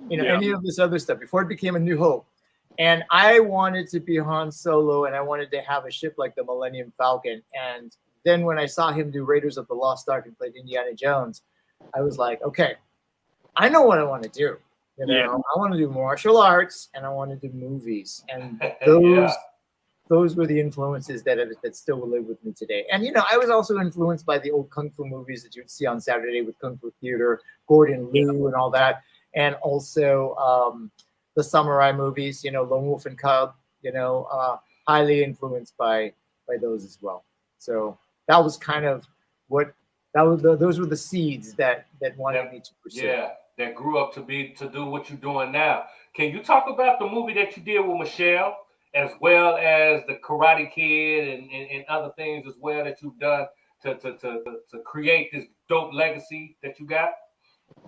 any of this other stuff, before it became A New Hope. And I wanted to be Han Solo, and I wanted to have a ship like the Millennium Falcon. And then when I saw him do Raiders of the Lost Ark and played Indiana Jones, I was like, okay, I know what I want to do. I want to do martial arts, and I want to do movies. And those were the influences that still will live with me today. And, I was also influenced by the old Kung Fu movies that you'd see on Saturday with Kung Fu Theater, Gordon Liu and all that. And also the samurai movies, Lone Wolf and Cub, highly influenced by those as well. So that was kind of those were the seeds that wanted me to pursue. Yeah, that grew up to do what you're doing now. Can you talk about the movie that you did with Michelle, as well as the Karate Kid and other things as well that you've done to create this dope legacy that you got?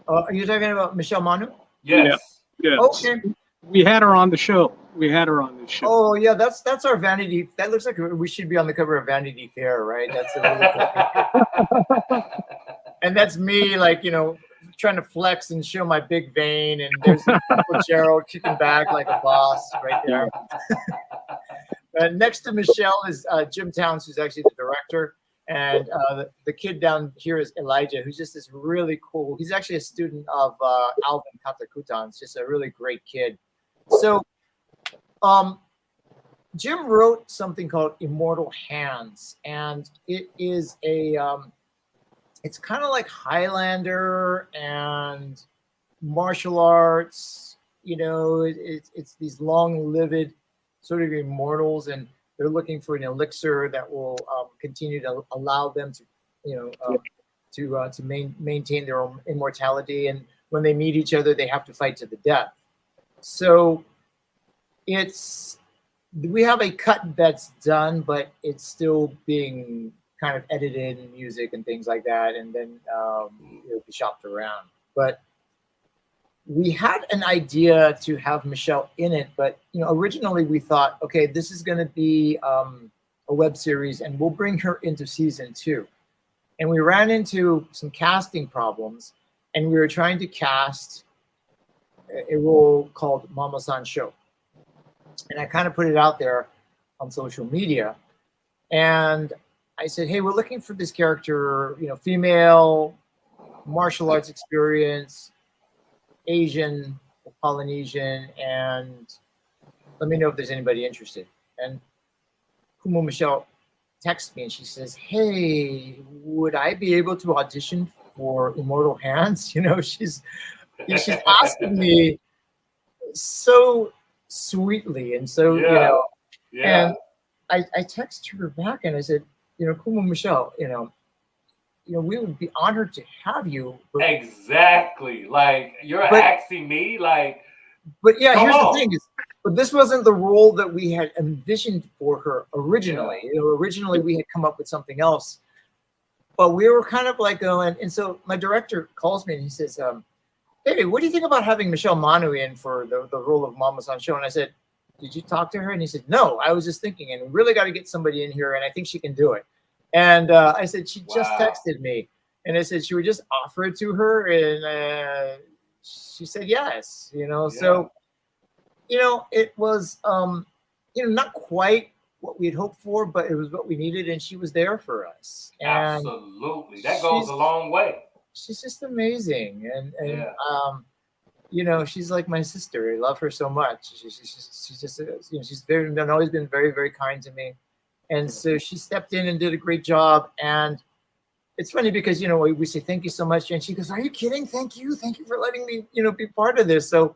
Are you talking about Michelle Manu? Yes. Yeah. Okay. We had her on the show. Oh yeah, that's our Vanity. That looks like we should be on the cover of Vanity Fair, right? That's and that's me, trying to flex and show my big vein. And there's Gerald kicking back like a boss right there. Next to Michelle is Jim Towns, who's actually the director. And the kid down here is Elijah, who's just this really cool. He's actually a student of Alvin Katakutan. It's just a really great kid. So Jim wrote something called Immortal Hands, and it is it's kind of like Highlander and martial arts. It's these long-lived sort of immortals, and they're looking for an elixir that will continue to allow them to maintain their own immortality. And when they meet each other, they have to fight to the death. So we have a cut that's done, but it's still being kind of edited and music and things like that, and then it'll be shopped around. But we had an idea to have Michelle in it, but originally we thought, okay, this is going to be a web series, and we'll bring her into season 2. And we ran into some casting problems, and we were trying to cast a role called Mama-san Show. And I kind of put it out there on social media, and I said, hey, we're looking for this character, female, martial arts experience, Asian, Polynesian, and let me know if there's anybody interested. And Kumo Michelle texts me and she says, hey, would I be able to audition for Immortal Hands? She's asking me so sweetly and so, and I texted her back and I said, Kumo Michelle, we would be honored to have you. Exactly. Like you're asking me, But yeah, here's the thing: but this wasn't the role that we had envisioned for her originally. Originally we had come up with something else, but we were kind of like going. And so my director calls me and he says, "Hey, what do you think about having Michelle Manu in for the role of Mama-san Show?" And I said, "Did you talk to her?" And he said, "No, I was just thinking, and we really got to get somebody in here, and I think she can do it." And I said, she just texted me. And I said, should we just offer it to her? And she said, yes, So, it was, not quite what we had hoped for, but it was what we needed. And she was there for us. And absolutely. That goes a long way. She's just amazing. And she's like my sister. I love her so much. She's just, she's always been very, very kind to me. And so she stepped in and did a great job. And it's funny because, we say, thank you so much. And she goes, are you kidding? Thank you. Thank you for letting me, be part of this. So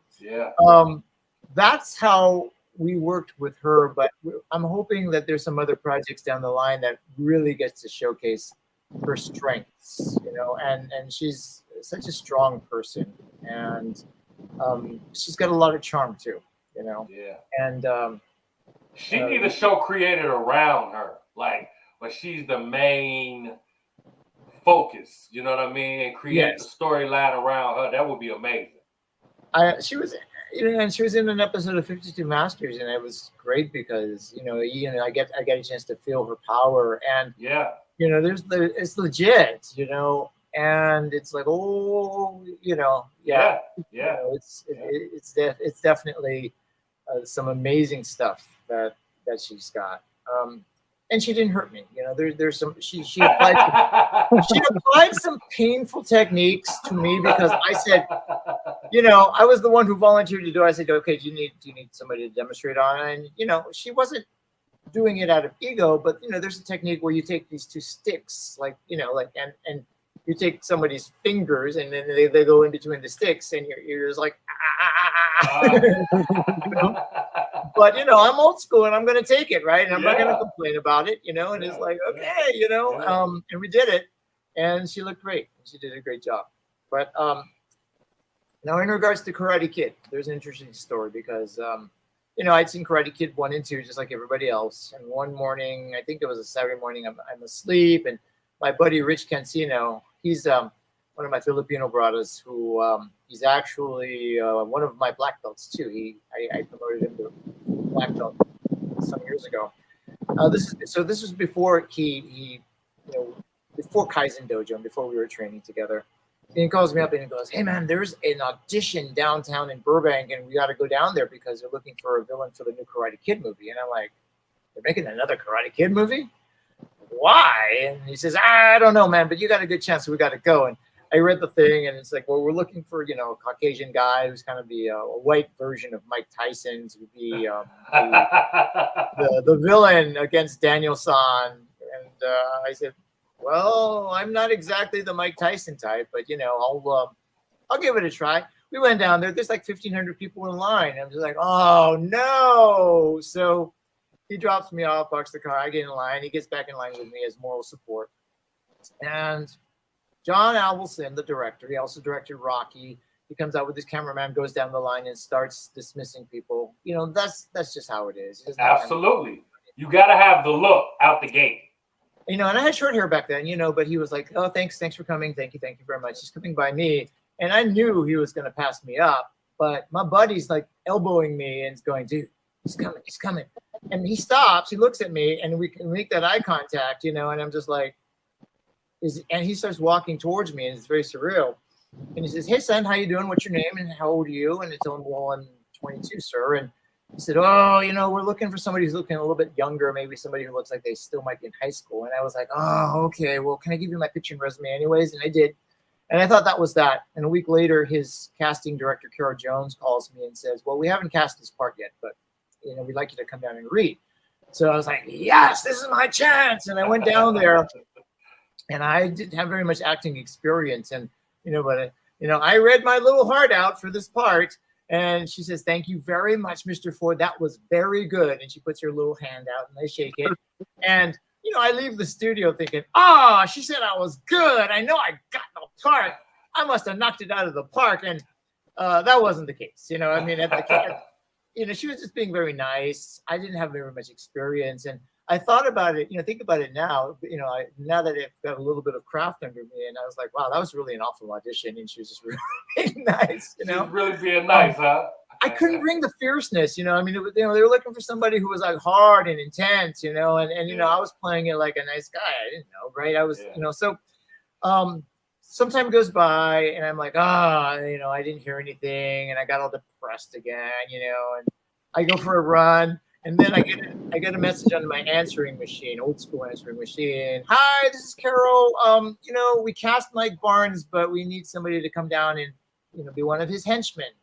that's how we worked with her. But I'm hoping that there's some other projects down the line that really gets to showcase her strengths, and she's such a strong person. And she's got a lot of charm too, And she need a show created around her, but she's the main focus. You know what I mean? And create the storyline around her. That would be amazing. She was and she was in an episode of 52 Masters, and it was great because I get a chance to feel her power, and it's legit, and it's like, it's definitely some amazing stuff that she's got. And she didn't hurt me. There's some she applied some painful techniques to me because I said, I was the one who volunteered to do it. I said, okay, do you need somebody to demonstrate on it? And she wasn't doing it out of ego, but there's a technique where you take these two sticks, and you take somebody's fingers and then they go in between the sticks, and you're just like, But I'm old school and I'm gonna take it, right? And I'm not gonna complain about it, and it's like, okay, and we did it, and she looked great. She did a great job. But now in regards to Karate Kid, there's an interesting story because I'd seen Karate Kid 1 and 2 just like everybody else. And one morning, I think it was a Saturday morning, I'm asleep, and my buddy Rich Cancino, he's one of my Filipino brothers who he's actually one of my black belts too. I promoted him to black belt some years ago. This was before he before Kaizen Dojo and before we were training together. And he calls me up and he goes, "Hey man, there's an audition downtown in Burbank, and we got to go down there because they're looking for a villain for the new Karate Kid movie." And I'm like, "They're making another Karate Kid movie? Why?" And he says, "I don't know, man, but you got a good chance, so we got to go." And I read the thing, and it's like, well, we're looking for a Caucasian guy who's kind of a white version of Mike Tyson to be the villain against Daniel-san. And I said, well, I'm not exactly the Mike Tyson type, but I'll give it a try. We went down there. There's like 1,500 people in line. I'm just like, oh no! So he drops me off, parks the car. I get in line. He gets back in line with me as moral support. And John Avildsen, the director, he also directed Rocky. He comes out with his cameraman, goes down the line, and starts dismissing people. That's just how it is. Absolutely. You got to have the look out the gate. And I had short hair back then, but he was like, "Oh, thanks for coming. Thank you very much." He's coming by me, and I knew he was going to pass me up, but my buddy's like elbowing me and going, "Dude, he's coming." And he stops, he looks at me, and we can make that eye contact, and I'm just like, and he starts walking towards me, and it's very surreal. And he says, "Hey son, how you doing? What's your name and how old are you?" And I tell him, "Well, I'm 22, sir." And he said, "Oh, we're looking for somebody who's looking a little bit younger, maybe somebody who looks like they still might be in high school." And I was like, "Oh, okay. Well, can I give you my picture and resume anyways?" And I did. And I thought that was that. And a week later, his casting director, Kara Jones, calls me and says, "Well, we haven't cast this part yet, but we'd like you to come down and read." So I was like, "Yes, this is my chance." And I went down there, and I didn't have very much acting experience. And but I read my little heart out for this part. And she says, "Thank you very much, Mr. Ford. That was very good." And she puts her little hand out and I shake it. And, I leave the studio thinking, she said I was good. I know I got the part. I must have knocked it out of the park. And that wasn't the case. At the she was just being very nice. I didn't have very much experience. And I thought about it, think about it now, now that I've got a little bit of craft under me, and I was like, wow, that was really an awful audition. And she was just really nice, She was really being nice, huh? I couldn't bring the fierceness, they were looking for somebody who was like hard and intense, and I was playing it like a nice guy. I didn't know, right? I was, so some time goes by and I'm like, I didn't hear anything, and I got all depressed again, and I go for a run. And then I get a message on my answering machine, old school answering machine. "Hi, this is Carol. We cast Mike Barnes, but we need somebody to come down and be one of his henchmen."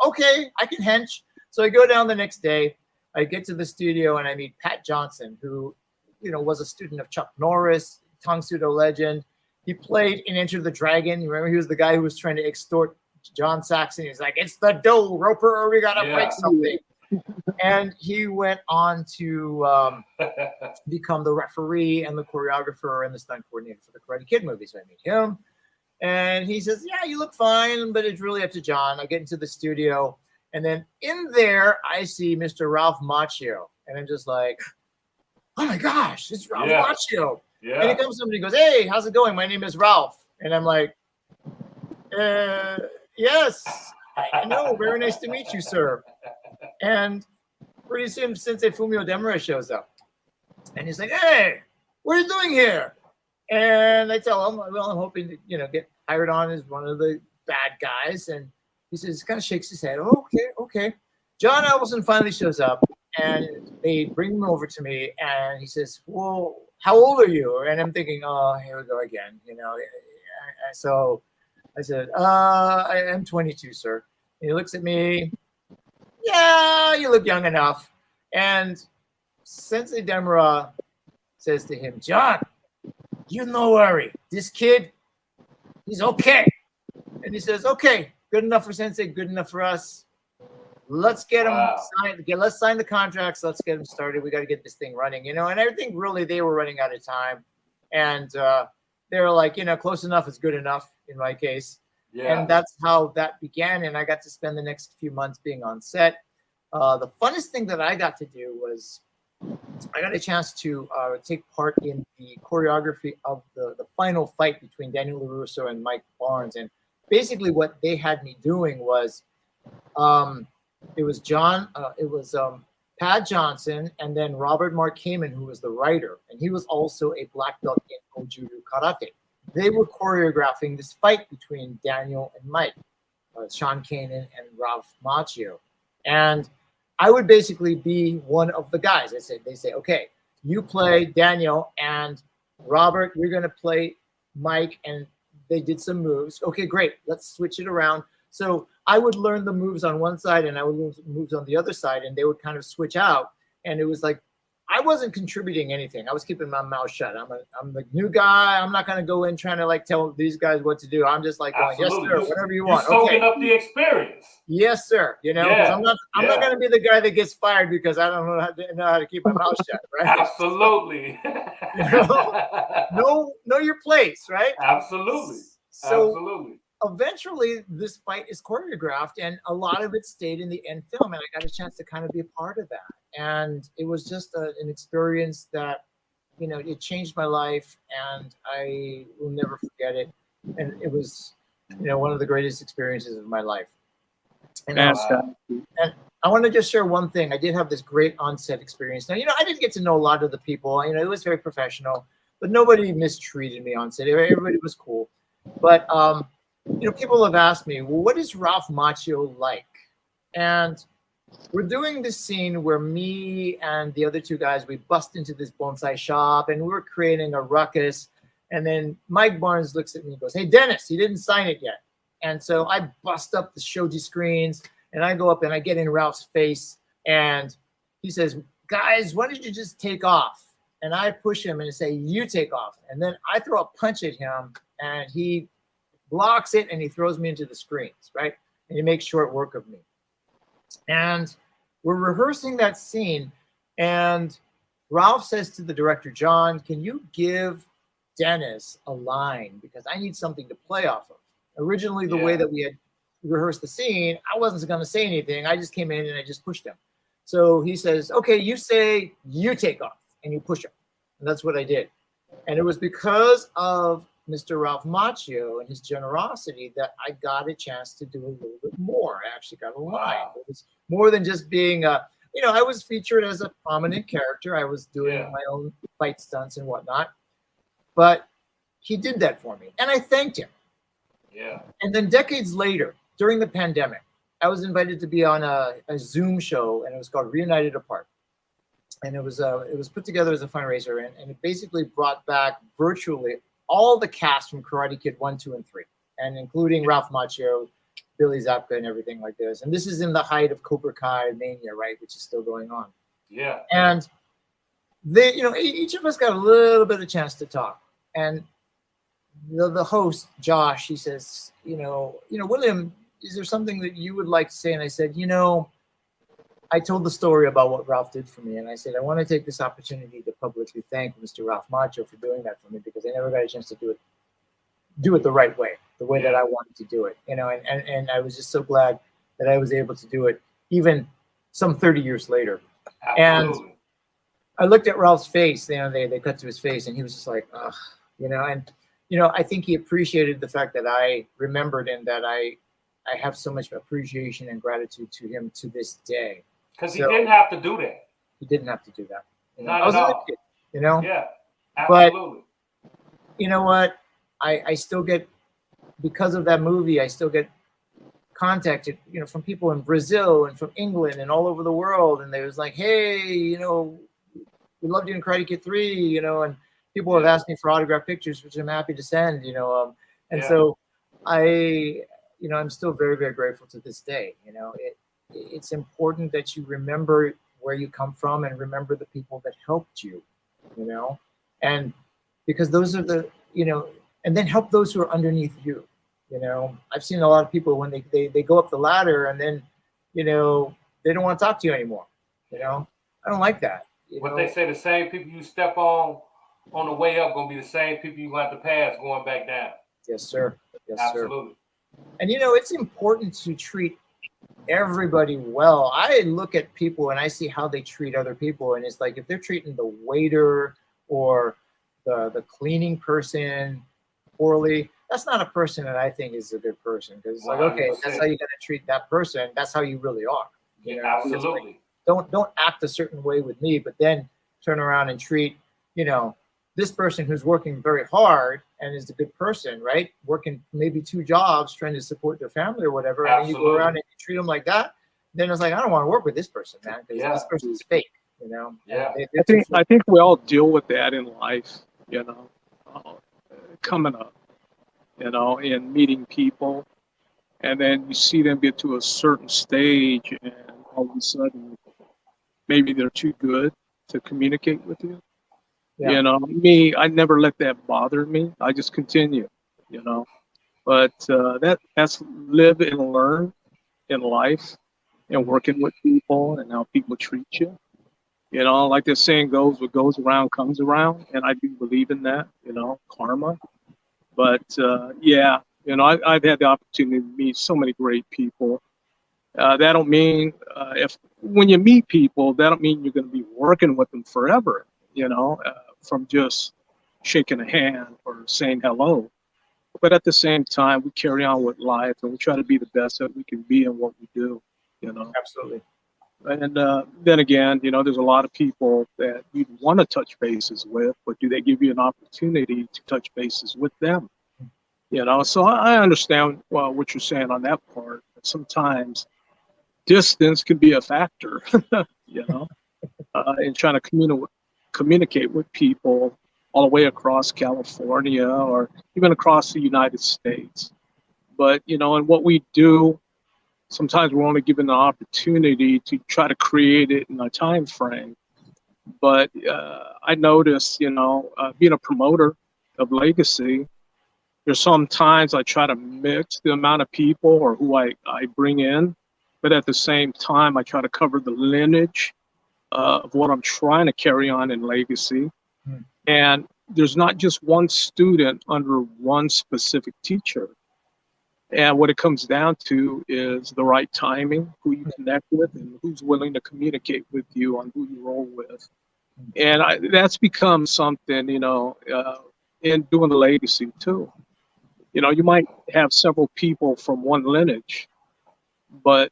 Okay, I can hench. So I go down the next day. I get to the studio and I meet Pat Johnson, who was a student of Chuck Norris, Tong Sudo legend. He played in Enter the Dragon. You remember he was the guy who was trying to extort John Saxon. He's like, "It's the dough, Roper, or we gotta break something." And he went on to become the referee and the choreographer and the stunt coordinator for the Karate Kid movie. So I meet him, and he says, "Yeah, you look fine, but it's really up to John." I get into the studio, and then in there, I see Mr. Ralph Macchio, and I'm just like, "Oh my gosh, it's Ralph Macchio." Yeah. And he comes up and he goes, "Hey, how's it going? My name is Ralph." And I'm like, "Yes, I know, very nice to meet you, sir. And pretty soon, Sensei Fumio Demura shows up. And he's like, hey, what are you doing here? And I tell him, well, I'm hoping to, get hired on as one of the bad guys. And he says, kind of shakes his head. Oh, okay. John Alverson finally shows up, and they bring him over to me, and he says, well, how old are you? And I'm thinking, oh, here we go again. So I said, I am 22, sir. And he looks at me. Yeah, you look young enough. And Sensei Demura says to him, John, you no worry. This kid, he's okay. And he says, okay, good enough for Sensei, good enough for us. Let's get him signed. Let's sign the contracts. Let's get him started. We got to get this thing running, And I think really they were running out of time. And they were like, close enough is good enough in my case. Yeah. And that's how that began. And I got to spend the next few months being on set. The funnest thing that I got to do was I got a chance to take part in the choreography of the final fight between Daniel LaRusso and Mike Barnes. And basically what they had me doing was it was Pat Johnson and then Robert Mark Kamen, who was the writer. And he was also a black belt in Ojuru Karate. They were choreographing this fight between Daniel and Mike, Sean Kanan and Ralph Macchio. And I would basically be one of the guys. They say, okay, you play Daniel, and Robert, you're going to play Mike. And they did some moves. Okay, great. Let's switch it around. So I would learn the moves on one side and I would learn the moves on the other side, and they would kind of switch out. And it was like, I wasn't contributing anything. I was keeping my mouth shut. I'm the new guy. I'm not going to go in trying to tell these guys what to do. I'm just like going, yes, sir, whatever you want. You're soaking up the experience. Yes, sir. I'm not going to be the guy that gets fired because I don't know how to keep my mouth shut, right? Absolutely. Know your place, right? Absolutely. So absolutely. Eventually, this fight is choreographed, and a lot of it stayed in the end film, and I got a chance to kind of be a part of that. And it was just an experience that, it changed my life, and I will never forget it. And it was, one of the greatest experiences of my life. And, and I want to just share one thing. I did have this great on-set experience. Now, I didn't get to know a lot of the people. It was very professional, but nobody mistreated me on set. Everybody was cool. But, people have asked me, well, what is Ralph Macchio like? And we're doing this scene where me and the other two guys, we bust into this bonsai shop and we're creating a ruckus. And then Mike Barnes looks at me and goes, hey, Dennis, you didn't sign it yet. And so I bust up the shoji screens and I go up and I get in Ralph's face and he says, guys, why don't you just take off? And I push him and I say, you take off. And then I throw a punch at him and he blocks it and he throws me into the screens, right? And he makes short work of me. And we're rehearsing that scene, and Ralph says to the director, John, can you give Dennis a line? Because I need something to play off of. Originally, the way that we had rehearsed the scene, I wasn't going to say anything. I just came in and I just pushed him. So he says, okay, you say you take off, and you push him. And that's what I did. And it was because of Mr. Ralph Macchio and his generosity that I got a chance to do a little bit more. I actually got a line. It was more than just being I was featured as a prominent character. I was doing my own fight stunts and whatnot. But he did that for me. And I thanked him. Yeah. And then decades later, during the pandemic, I was invited to be on a Zoom show, and it was called Reunited Apart. And it was put together as a fundraiser, and it basically brought back virtually all the cast from Karate Kid 1, 2, and 3, and including Ralph Macchio, Billy Zabka, and everything like this. And this is in the height of Cobra Kai mania, right, which is still going on. Yeah. And they, each of us got a little bit of chance to talk. And the host, Josh, he says, William, is there something that you would like to say? And I said, I told the story about what Ralph did for me, and I said, I want to take this opportunity to publicly thank Mr. Ralph Macchio for doing that for me, because I never got a chance to do it the right way, the way that I wanted to do it, and I was just so glad that I was able to do it even some 30 years later. Absolutely. And I looked at Ralph's face, they cut to his face, and he was just like, ugh, and I think he appreciated the fact that I remembered and that I I have so much appreciation and gratitude to him to this day. Because he didn't have to do that. He didn't have to do that. You know? Not I was at a all. kid, you know? Yeah, absolutely. But you know what? I still get, because of that movie, I still get contacted, you know, from people in Brazil and from England and all over the world. And they was like, hey, you know, we loved you in Karate Kid 3, you know, and people have asked me for autograph pictures, which I'm happy to send, you know. And so you know, I'm still very, very grateful to this day. You know, it's important that you remember where you come from and remember the people that helped you, you know, and because those are the, you know, and then help those who are underneath you. You know, I've seen a lot of people when they go up the ladder and then, you know, they don't want to talk to you anymore. You know, I don't like that. What they say, the same people you step on the way up gonna be the same people you have to pass going back down. Yes, sir. Yes, absolutely. Sir. And you know, it's important to treat everybody well. I look at people and I see how they treat other people, and it's like if they're treating the waiter or the cleaning person poorly, that's not a person that I think is a good person. Because it's like, okay, that's how you gotta treat that person. That's how you really are. You know? Absolutely. Like, don't act a certain way with me, but then turn around and treat, you know, this person who's working very hard and is a good person, right? Working maybe 2 jobs, trying to support their family or whatever. Absolutely. And you go around and you treat them like that. Then it's like, I don't want to work with this person, man, because this person is fake, you know? Yeah. I think we all deal with that in life, you know, coming up, you know, and meeting people. And then you see them get to a certain stage and all of a sudden, maybe they're too good to communicate with you. Yeah. You know, me, I never let that bother me. I just continue, you know. But that's live and learn in life and working with people and how people treat you. You know, like the saying goes, what goes around comes around. And I do believe in that, you know, karma. But yeah, you know, I've had the opportunity to meet so many great people. That don't mean when you meet people, that don't mean you're going to be working with them forever, you know, from just shaking a hand or saying hello. But at the same time, we carry on with life and we try to be the best that we can be in what we do, you know. Absolutely. And then again, you know, there's a lot of people that you'd want to touch bases with, but do they give you an opportunity to touch bases with them? You know, so I understand what you're saying on that part. Sometimes distance can be a factor, you know, in trying to communicate with people all the way across California or even across the United States. But, you know, and what we do, sometimes we're only given the opportunity to try to create it in a time frame. But I noticed, you know, being a promoter of legacy, there's sometimes I try to mix the amount of people or who I bring in, but at the same time, I try to cover the lineage of what I'm trying to carry on in legacy. And there's not just one student under one specific teacher. And what it comes down to is the right timing, who you connect with, and who's willing to communicate with you on who you roll with. And that's become something, you know, in doing the legacy too. You know, you might have several people from one lineage, but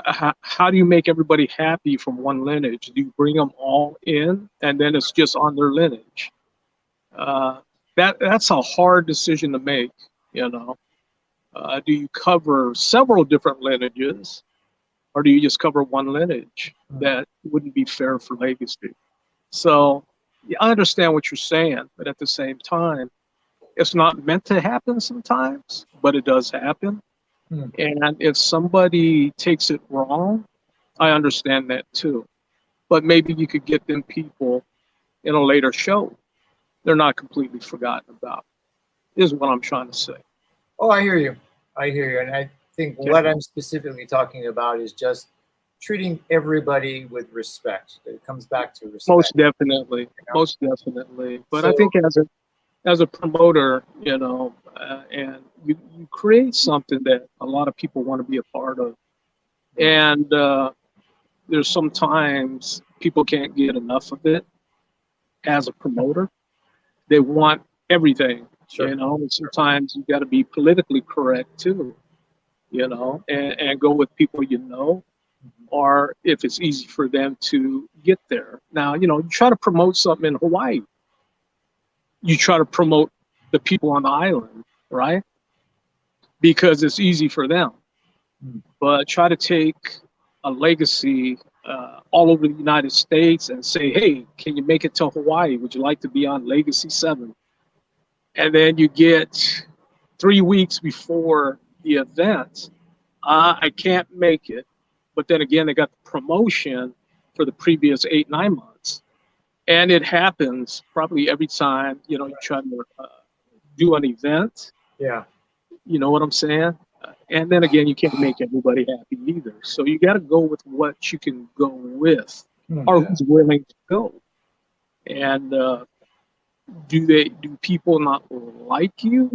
how do you make everybody happy from one lineage? Do you bring them all in and then it's just on their lineage? That's a hard decision to make, you know. Do you cover several different lineages or do you just cover one lineage? That wouldn't be fair for legacy. So yeah, I understand what you're saying, but at the same time, it's not meant to happen sometimes, but it does happen. And if somebody takes it wrong, I understand that too. But maybe you could get them people in a later show. They're not completely forgotten about, is what I'm trying to say. Oh, I hear you. I hear you. And I think what I'm specifically talking about is just treating everybody with respect. It comes back to respect. Most definitely. You know? Most definitely. But so, I think as a promoter, you know, and you create something that a lot of people want to be a part of. And there's sometimes people can't get enough of it as a promoter. They want everything, you know, and sometimes you got to be politically correct too. you know, and go with people you know, or if it's easy for them to get there. Now, you know, you try to promote something in Hawaii, you try to promote the people on the island, right? Because it's easy for them. But try to take a legacy all over the United States and say, hey, can you make it to Hawaii? Would you like to be on Legacy 7? And then you get 3 weeks before the event, I can't make it. But then again, they got the promotion for the previous 8-9 months. And it happens probably every time, you know, you try to do an event. Yeah. You know what I'm saying? And then again, you can't make everybody happy either. So you got to go with what you can go with, or who's willing to go. And do people not like you?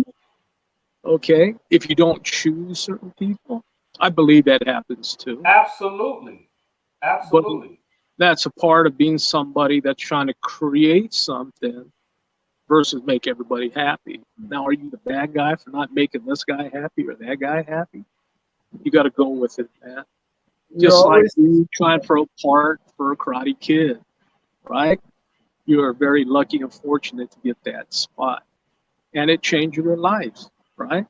Okay, if you don't choose certain people, I believe that happens too. Absolutely, absolutely. But that's a part of being somebody that's trying to create something versus make everybody happy. Now, are you the bad guy for not making this guy happy or that guy happy? You got to go with it, man. Just like you trying for a part for a Karate Kid, right? You are very lucky and fortunate to get that spot, and it changed your lives, right?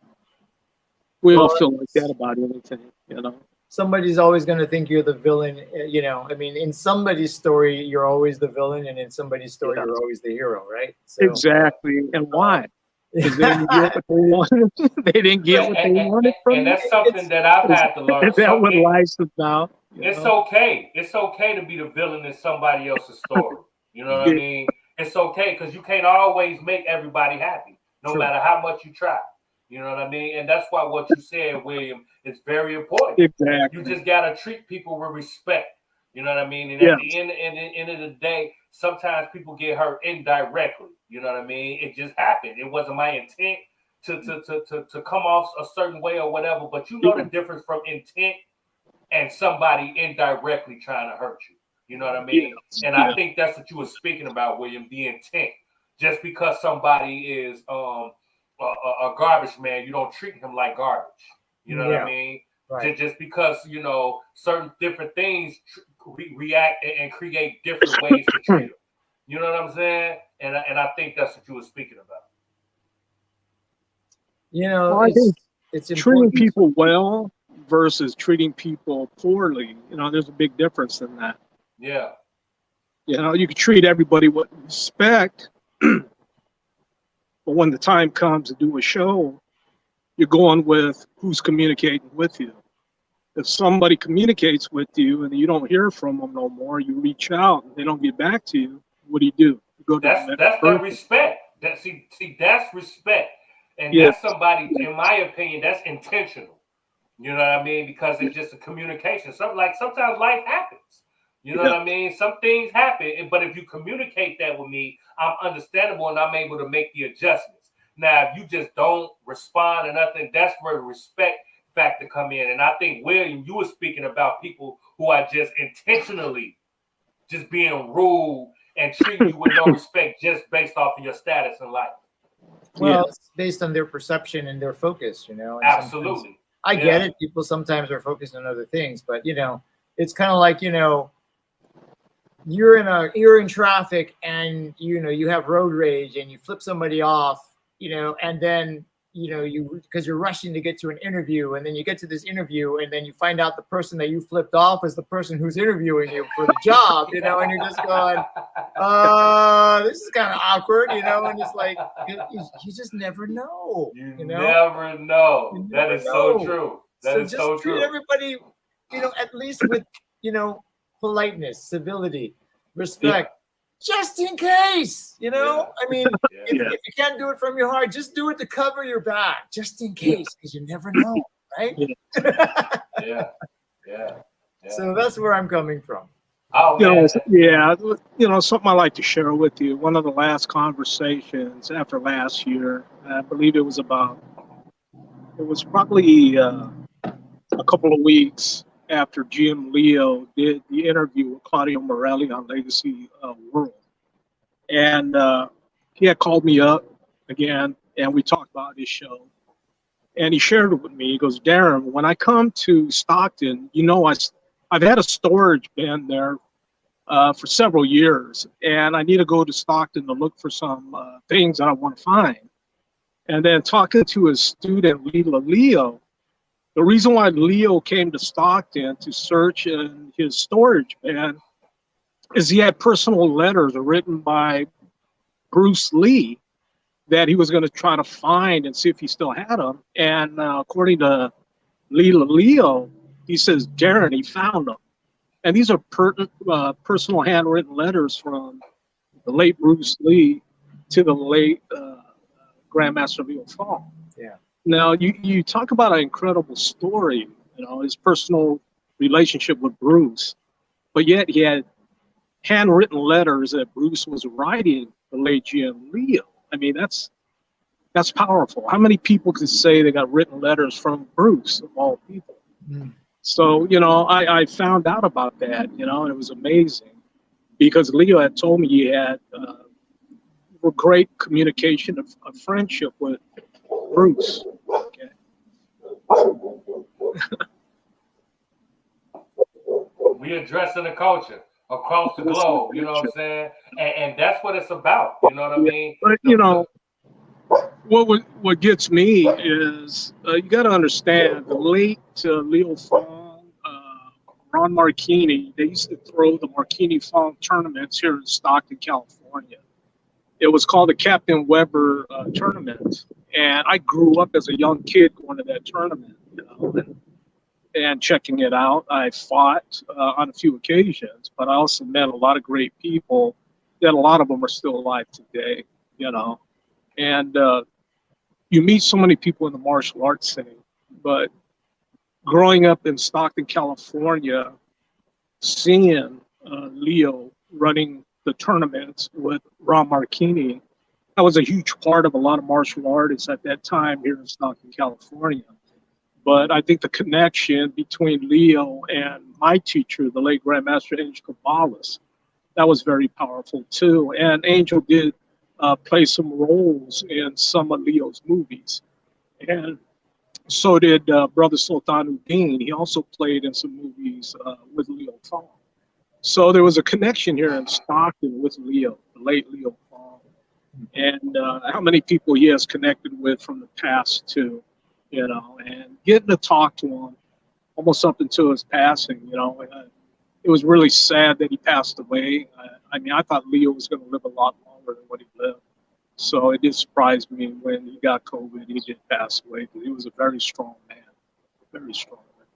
We all feel like that about anything, you know. Somebody's always going to think you're the villain, you know. I mean, in somebody's story, you're always the villain, and in somebody's story, you're always the hero, right? So, exactly. And why? Because they didn't get what they wanted. They didn't get what they wanted from and that's something that I've had to learn. Is that what life's about? It's okay. It's okay to be the villain in somebody else's story. You know what I mean? It's okay because you can't always make everybody happy, no matter how much you try. You know what I mean? And that's why what you said, William, is very important. Exactly. You just got to treat people with respect. You know what I mean? And at the end of the day, sometimes people get hurt indirectly. You know what I mean? It just happened. It wasn't my intent to come off a certain way or whatever. But you know the difference from intent and somebody indirectly trying to hurt you. You know what I mean? And I think that's what you were speaking about, William, the intent. Just because somebody is a garbage man, you don't treat him like garbage. You know what I mean? Right. Just because, you know, certain different things react and create different ways to treat them. You know what I'm saying? And I think that's what you were speaking about. You know, well, it's treating people well versus treating people poorly. You know, there's a big difference in that. Yeah. You know, you can treat everybody with respect, but when the time comes to do a show, you're going with who's communicating with you. If somebody communicates with you and you don't hear from them no more, you reach out and they don't get back to you, what do? You go to that's the respect. See, that's respect. And that's somebody, in my opinion, that's intentional. You know what I mean? Because it's just a communication. Sometimes life happens. You know what I mean? Some things happen, but if you communicate that with me, I'm understandable and I'm able to make the adjustments. Now, if you just don't respond or nothing, that's where the respect factor come in. And I think, William, you were speaking about people who are just intentionally just being rude and treating you with no respect just based off of your status in life. Well, it's based on their perception and their focus, you know. And absolutely. I get it. People sometimes are focused on other things, but, you know, it's kind of like, you know, you're in traffic and, you know, you have road rage and you flip somebody off, you know, and then, you know, because you're rushing to get to an interview, and then you get to this interview and then you find out the person that you flipped off is the person who's interviewing you for the job, you know, and you're just going, this is kind of awkward, you know, and it's like, you just never know. You know? Never know. That is so true. That is so true. Treat everybody, you know, at least with, you know, politeness, civility, respect, just in case, you know. I mean, if you can't do it from your heart, just do it to cover your back, just in case, because you never know, right? Yeah. So that's where I'm coming from. Oh, you know, something I like to share with you. One of the last conversations after last year, I believe it was probably a couple of weeks after Jim Leo did the interview with Claudio Morelli on Legacy World. And he had called me up again, and we talked about his show. And he shared it with me. He goes, Darren, when I come to Stockton, you know, I've had a storage bin there for several years, and I need to go to Stockton to look for some things that I want to find. And then talking to his student, Leo, the reason why Leo came to Stockton to search in his storage bin is he had personal letters written by Bruce Lee that he was going to try to find and see if he still had them. And according to Leo, he says, Darren, he found them. And these are personal handwritten letters from the late Bruce Lee to the late Grandmaster Leo Fong. Yeah. Now, you talk about an incredible story, you know, his personal relationship with Bruce, but yet he had handwritten letters that Bruce was writing the late GM Leo. I mean, that's powerful. How many people can say they got written letters from Bruce, of all people? Mm. So, you know, I found out about that, you know, and it was amazing because Leo had told me he had great communication of friendship with Bruce. Okay. We addressing the culture across the globe, you know what I'm saying? And that's what it's about, you know what I mean? But, you know, what gets me is you got to understand the late Leo Fong, Ron Marchini, they used to throw the Marchini Fong tournaments here in Stockton, California. It was called the Captain Weber tournament. And I grew up as a young kid going to that tournament, you know, and checking it out. I fought on a few occasions, but I also met a lot of great people that a lot of them are still alive today, you know. And you meet so many people in the martial arts scene, but growing up in Stockton, California, seeing Leo running the tournaments with Ron Marchini, that was a huge part of a lot of martial artists at that time here in Stockton, California. But I think the connection between Leo and my teacher, the late Grandmaster Angel Caballas, that was very powerful too. And Angel did play some roles in some of Leo's movies. And so did Brother Sultanuddin. He also played in some movies with Leo Fong. So there was a connection here in Stockton with Leo, the late Leo Fong. And how many people he has connected with from the past too, you know, and getting to talk to him almost up until his passing, you know, it was really sad that he passed away. I mean, I thought Leo was going to live a lot longer than what he lived. So it did surprise me when he got COVID, he did pass away, because he was a very strong man, very strong man.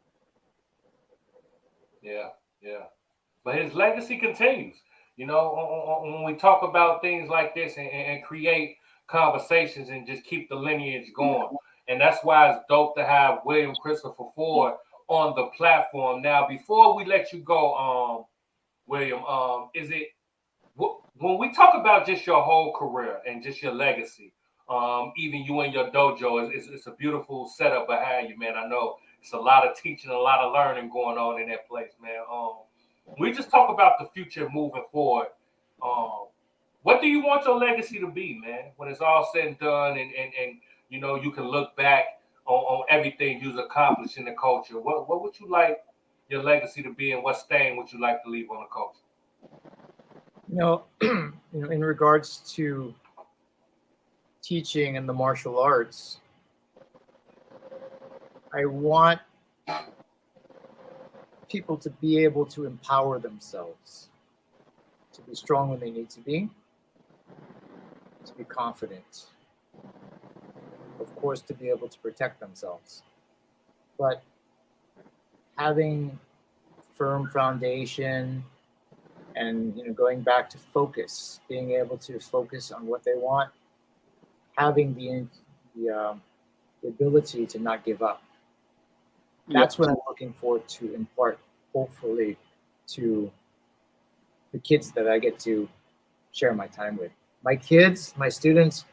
Yeah, yeah. But his legacy continues. You know, when we talk about things like this and create conversations and just keep the lineage going. And that's why it's dope to have William Christopher Ford on the platform. Now, before we let you go, William, is it, when we talk about just your whole career and just your legacy, even you and your dojo, it's a beautiful setup behind you, man. I know it's a lot of teaching, a lot of learning going on in that place, man. We just talk about the future moving forward. What do you want your legacy to be, man? When it's all said and done, and you know, you can look back on everything you've accomplished in the culture. What would you like your legacy to be, and what stain would you like to leave on the culture? You know, in regards to teaching in the martial arts, I want people to be able to empower themselves, to be strong when they need to be confident, of course, to be able to protect themselves, but having firm foundation and, you know, going back to focus, being able to focus on what they want, having the ability to not give up. That's what I'm looking forward to impart, hopefully, to the kids that I get to share my time with. My kids, my students,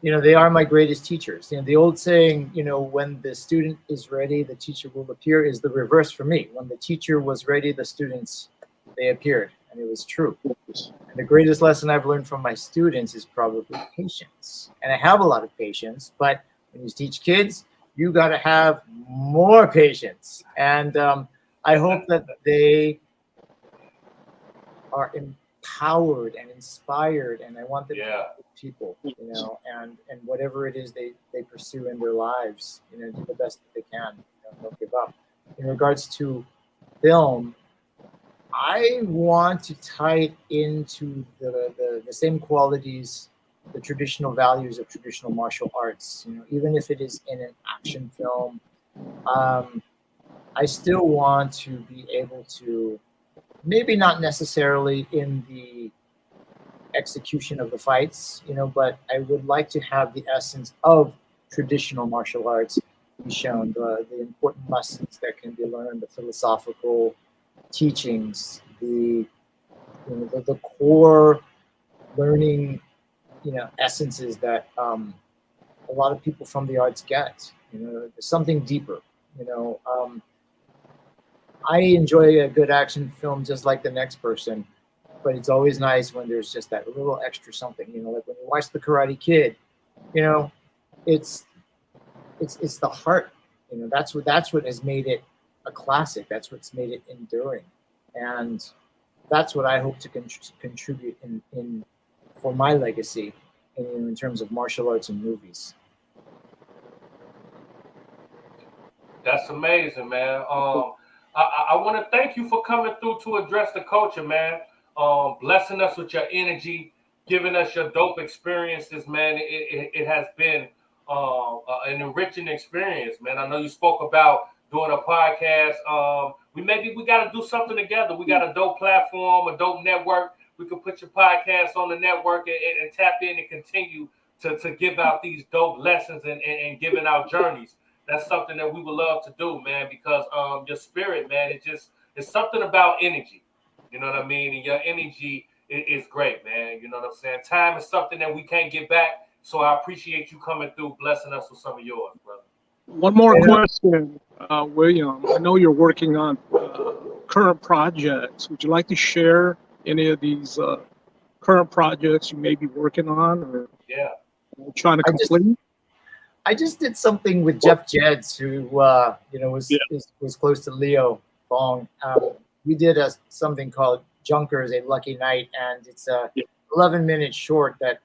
you know, they are my greatest teachers. You know, the old saying, you know, when the student is ready, the teacher will appear, is the reverse for me. When the teacher was ready, the students, they appeared, and it was true. And the greatest lesson I've learned from my students is probably patience. And I have a lot of patience, but when you teach kids, you got to have more patience. And I hope that they are empowered and inspired, and I want them to be people, you know, and whatever it is they pursue in their lives, you know, do the best that they can. You know, don't give up. In regards to film, I want to tie it into the same qualities, the traditional values of traditional martial arts. You know, even if it is in an action film, I still want to be able to, maybe not necessarily in the execution of the fights, you know, but I would like to have the essence of traditional martial arts be shown, the important lessons that can be learned, the philosophical teachings, the core learning, you know, essences that a lot of people from the arts get. You know, there's something deeper. You know, I enjoy a good action film just like the next person, but it's always nice when there's just that little extra something. You know, like when you watch The Karate Kid, you know, it's the heart. You know, that's what has made it a classic. That's what's made it enduring, and that's what I hope to contribute in for my legacy in terms of martial arts and movies. That's amazing, man. I want to thank you for coming through to address the culture, man. Blessing us with your energy, giving us your dope experiences, man. It has been an enriching experience, man. I know you spoke about doing a podcast. We got to do something together. We got a dope platform, a dope network. We could put your podcast on the network and tap in and continue to give out these dope lessons and giving out journeys. That's something that we would love to do, man, because your spirit, man, it's something about energy. You know what I mean? And your energy is great, man. You know what I'm saying? Time is something that we can't get back. So I appreciate you coming through, blessing us with some of yours, brother. One more question, William. I know you're working on current projects. Would you like to share any of these current projects you may be working on or trying to complete? I just did something with Jeff Jeds, who you know was close to Leo Fong. We did something called Junkers, A Lucky Night, and it's a 11-minute short that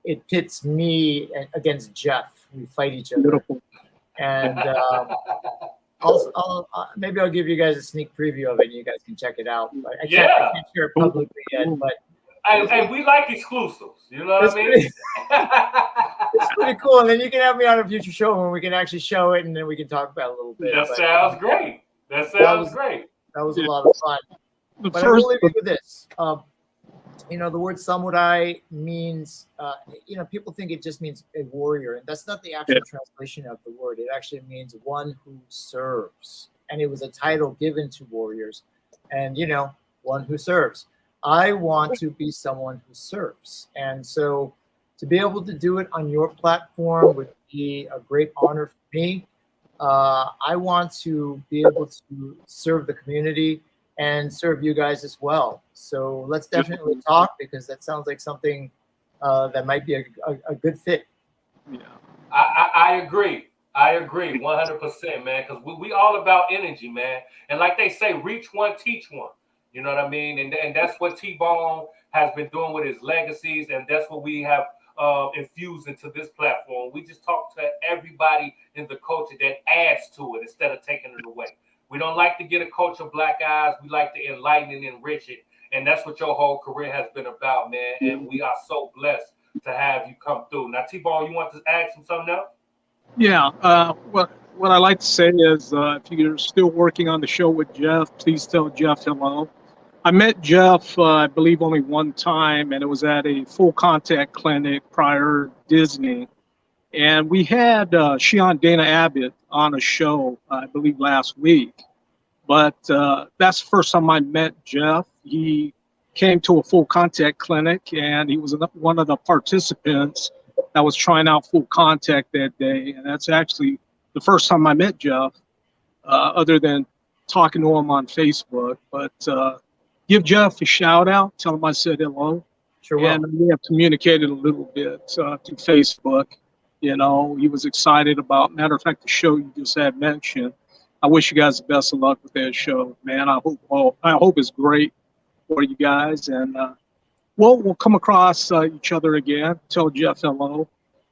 it pits me against Jeff. We fight each other. Beautiful. And maybe I'll give you guys a sneak preview of it, and you guys can check it out. But I can't share it publicly yet, but. And we like exclusives, you know what I mean? It's pretty cool. And then you can have me on a future show when we can actually show it, and then we can talk about it a little bit. That sounds great. That sounds great. That was a lot of fun. But I will leave you with this. You know, the word samurai means, you know, people think it just means a warrior, and that's not the actual translation of the word. It actually means one who serves. And it was a title given to warriors, and, you know, one who serves. I want to be someone who serves. And so to be able to do it on your platform would be a great honor for me. I want to be able to serve the community and serve you guys as well. So let's definitely talk, because that sounds like something that might be a good fit. Yeah, I agree. I agree 100%, man, because we all about energy, man. And like they say, reach one, teach one. You know what I mean? And that's what T-Bone has been doing with his legacies, and that's what we have infused into this platform. We just talk to everybody in the culture that adds to it instead of taking it away. We don't like to get a culture black eyes. We like to enlighten and enrich it. And that's what your whole career has been about, man. And we are so blessed to have you come through. Now, T-Bone, you want to ask him something else? Yeah. What I like to say is if you're still working on the show with Jeff, please tell Jeff hello. I met Jeff, I believe, only one time, and it was at a full contact clinic prior Disney. And we had Shion Dana Abbott on a show, I believe, last week. But that's the first time I met Jeff. He came to a full contact clinic, and he was one of the participants that was trying out full contact that day. And that's actually the first time I met Jeff, other than talking to him on Facebook. But give Jeff a shout out. Tell him I said hello. Sure will. And we have communicated a little bit through Facebook. You know, he was excited about. Matter of fact, the show you just had mentioned. I wish you guys the best of luck with that show, man. I hope it's great for you guys, and we'll come across each other again. Tell Jeff hello,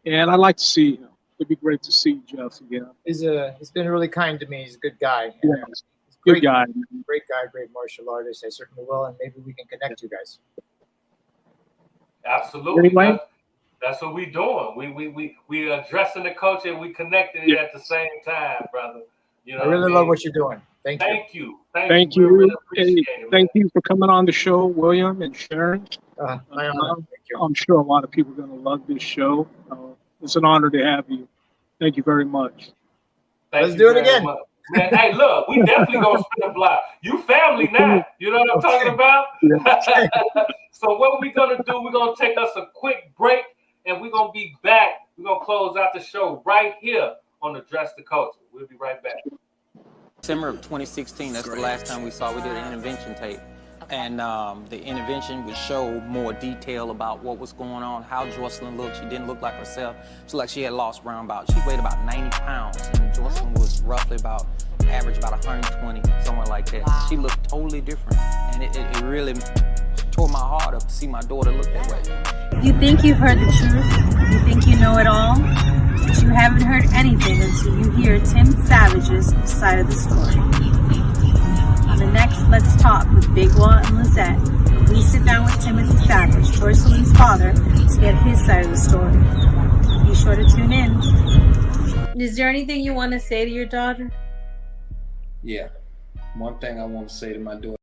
and I'd like to see him. It'd be great to see Jeff again. He's been really kind to me. He's a good guy. Yeah, Great good guy. Great guy, great martial artist. I certainly will, and maybe we can connect you guys. Absolutely. Anyway. That's what we doing. We addressing the culture and we connecting it at the same time, brother. You know, I really love what you're doing. Thank you. Thank you. Really appreciate it, thank you for coming on the show, William and Sharon. Thank you. I'm sure a lot of people are going to love this show. It's an honor to have you. Thank you very much. Let's do it again. Man, hey, look, we definitely gonna spin a block. You family now. You know what I'm talking about? Yeah. So what we're gonna do, we're gonna take us a quick break and we're gonna be back. We're gonna close out the show right here on Address the Culture. We'll be right back. December of 2016, that's the last time we saw. We did an intervention tape. And the intervention would show more detail about what was going on, how Jocelyn looked. She didn't look like herself. She looked like she had lost around she weighed about 90 pounds. And Jocelyn was roughly average about 120, somewhere like that. Wow. She looked totally different. And it really tore my heart up to see my daughter look that way. You think you've heard the truth. You think you know it all. But you haven't heard anything until you hear Tim Savage's side of the story. On the next Let's Talk with Bigg and Lizette, we sit down with Timothy Savage, Jocelyn's father, to get his side of the story. Be sure to tune in. Is there anything you want to say to your daughter? Yeah. One thing I want to say to my daughter.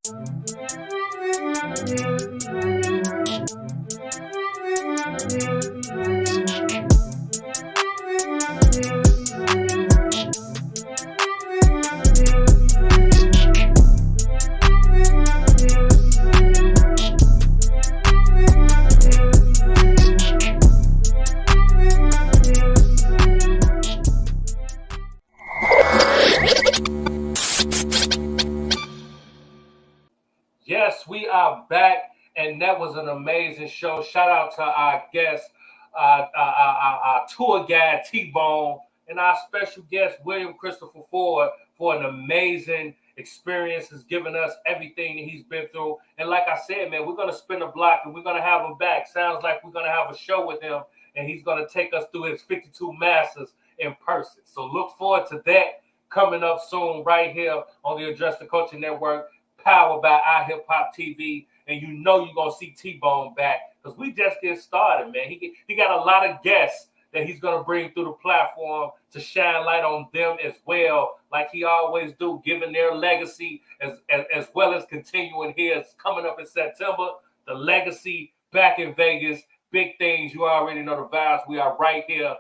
Yes, we are back, and that was an amazing show. Shout out to our guest, our tour guide, T-Bone, and our special guest, William Christopher Ford, for an amazing experience. Has given us everything that he's been through. And like I said, man, we're going to spin a block, and we're going to have him back. Sounds like we're going to have a show with him, and he's going to take us through his 52 Masters in person. So look forward to that coming up soon right here on the Address the Culture Network, powered by iHipHopTV, and you know you're gonna see T-Bone back because we just get started, man. He got a lot of guests that he's gonna bring through the platform to shine light on them as well, like he always do, giving their legacy as well as continuing his. Coming up in September, the legacy back in Vegas, big things. You already know the vibes. We are right here.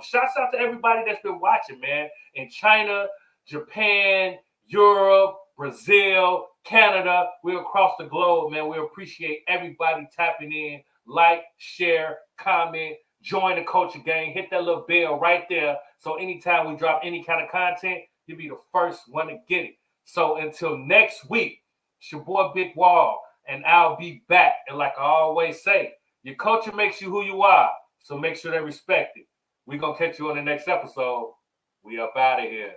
Shouts out to everybody that's been watching, man, in China, Japan, Europe, Brazil, Canada. We're across the globe, man. We appreciate everybody tapping in. Like, share, comment, join the culture gang. Hit that little bell right there. So anytime we drop any kind of content, you'll be the first one to get it. So until next week, it's your boy Bigg, and I'll be back. And like I always say, your culture makes you who you are. So make sure they respect it. We're going to catch you on the next episode. We up out of here.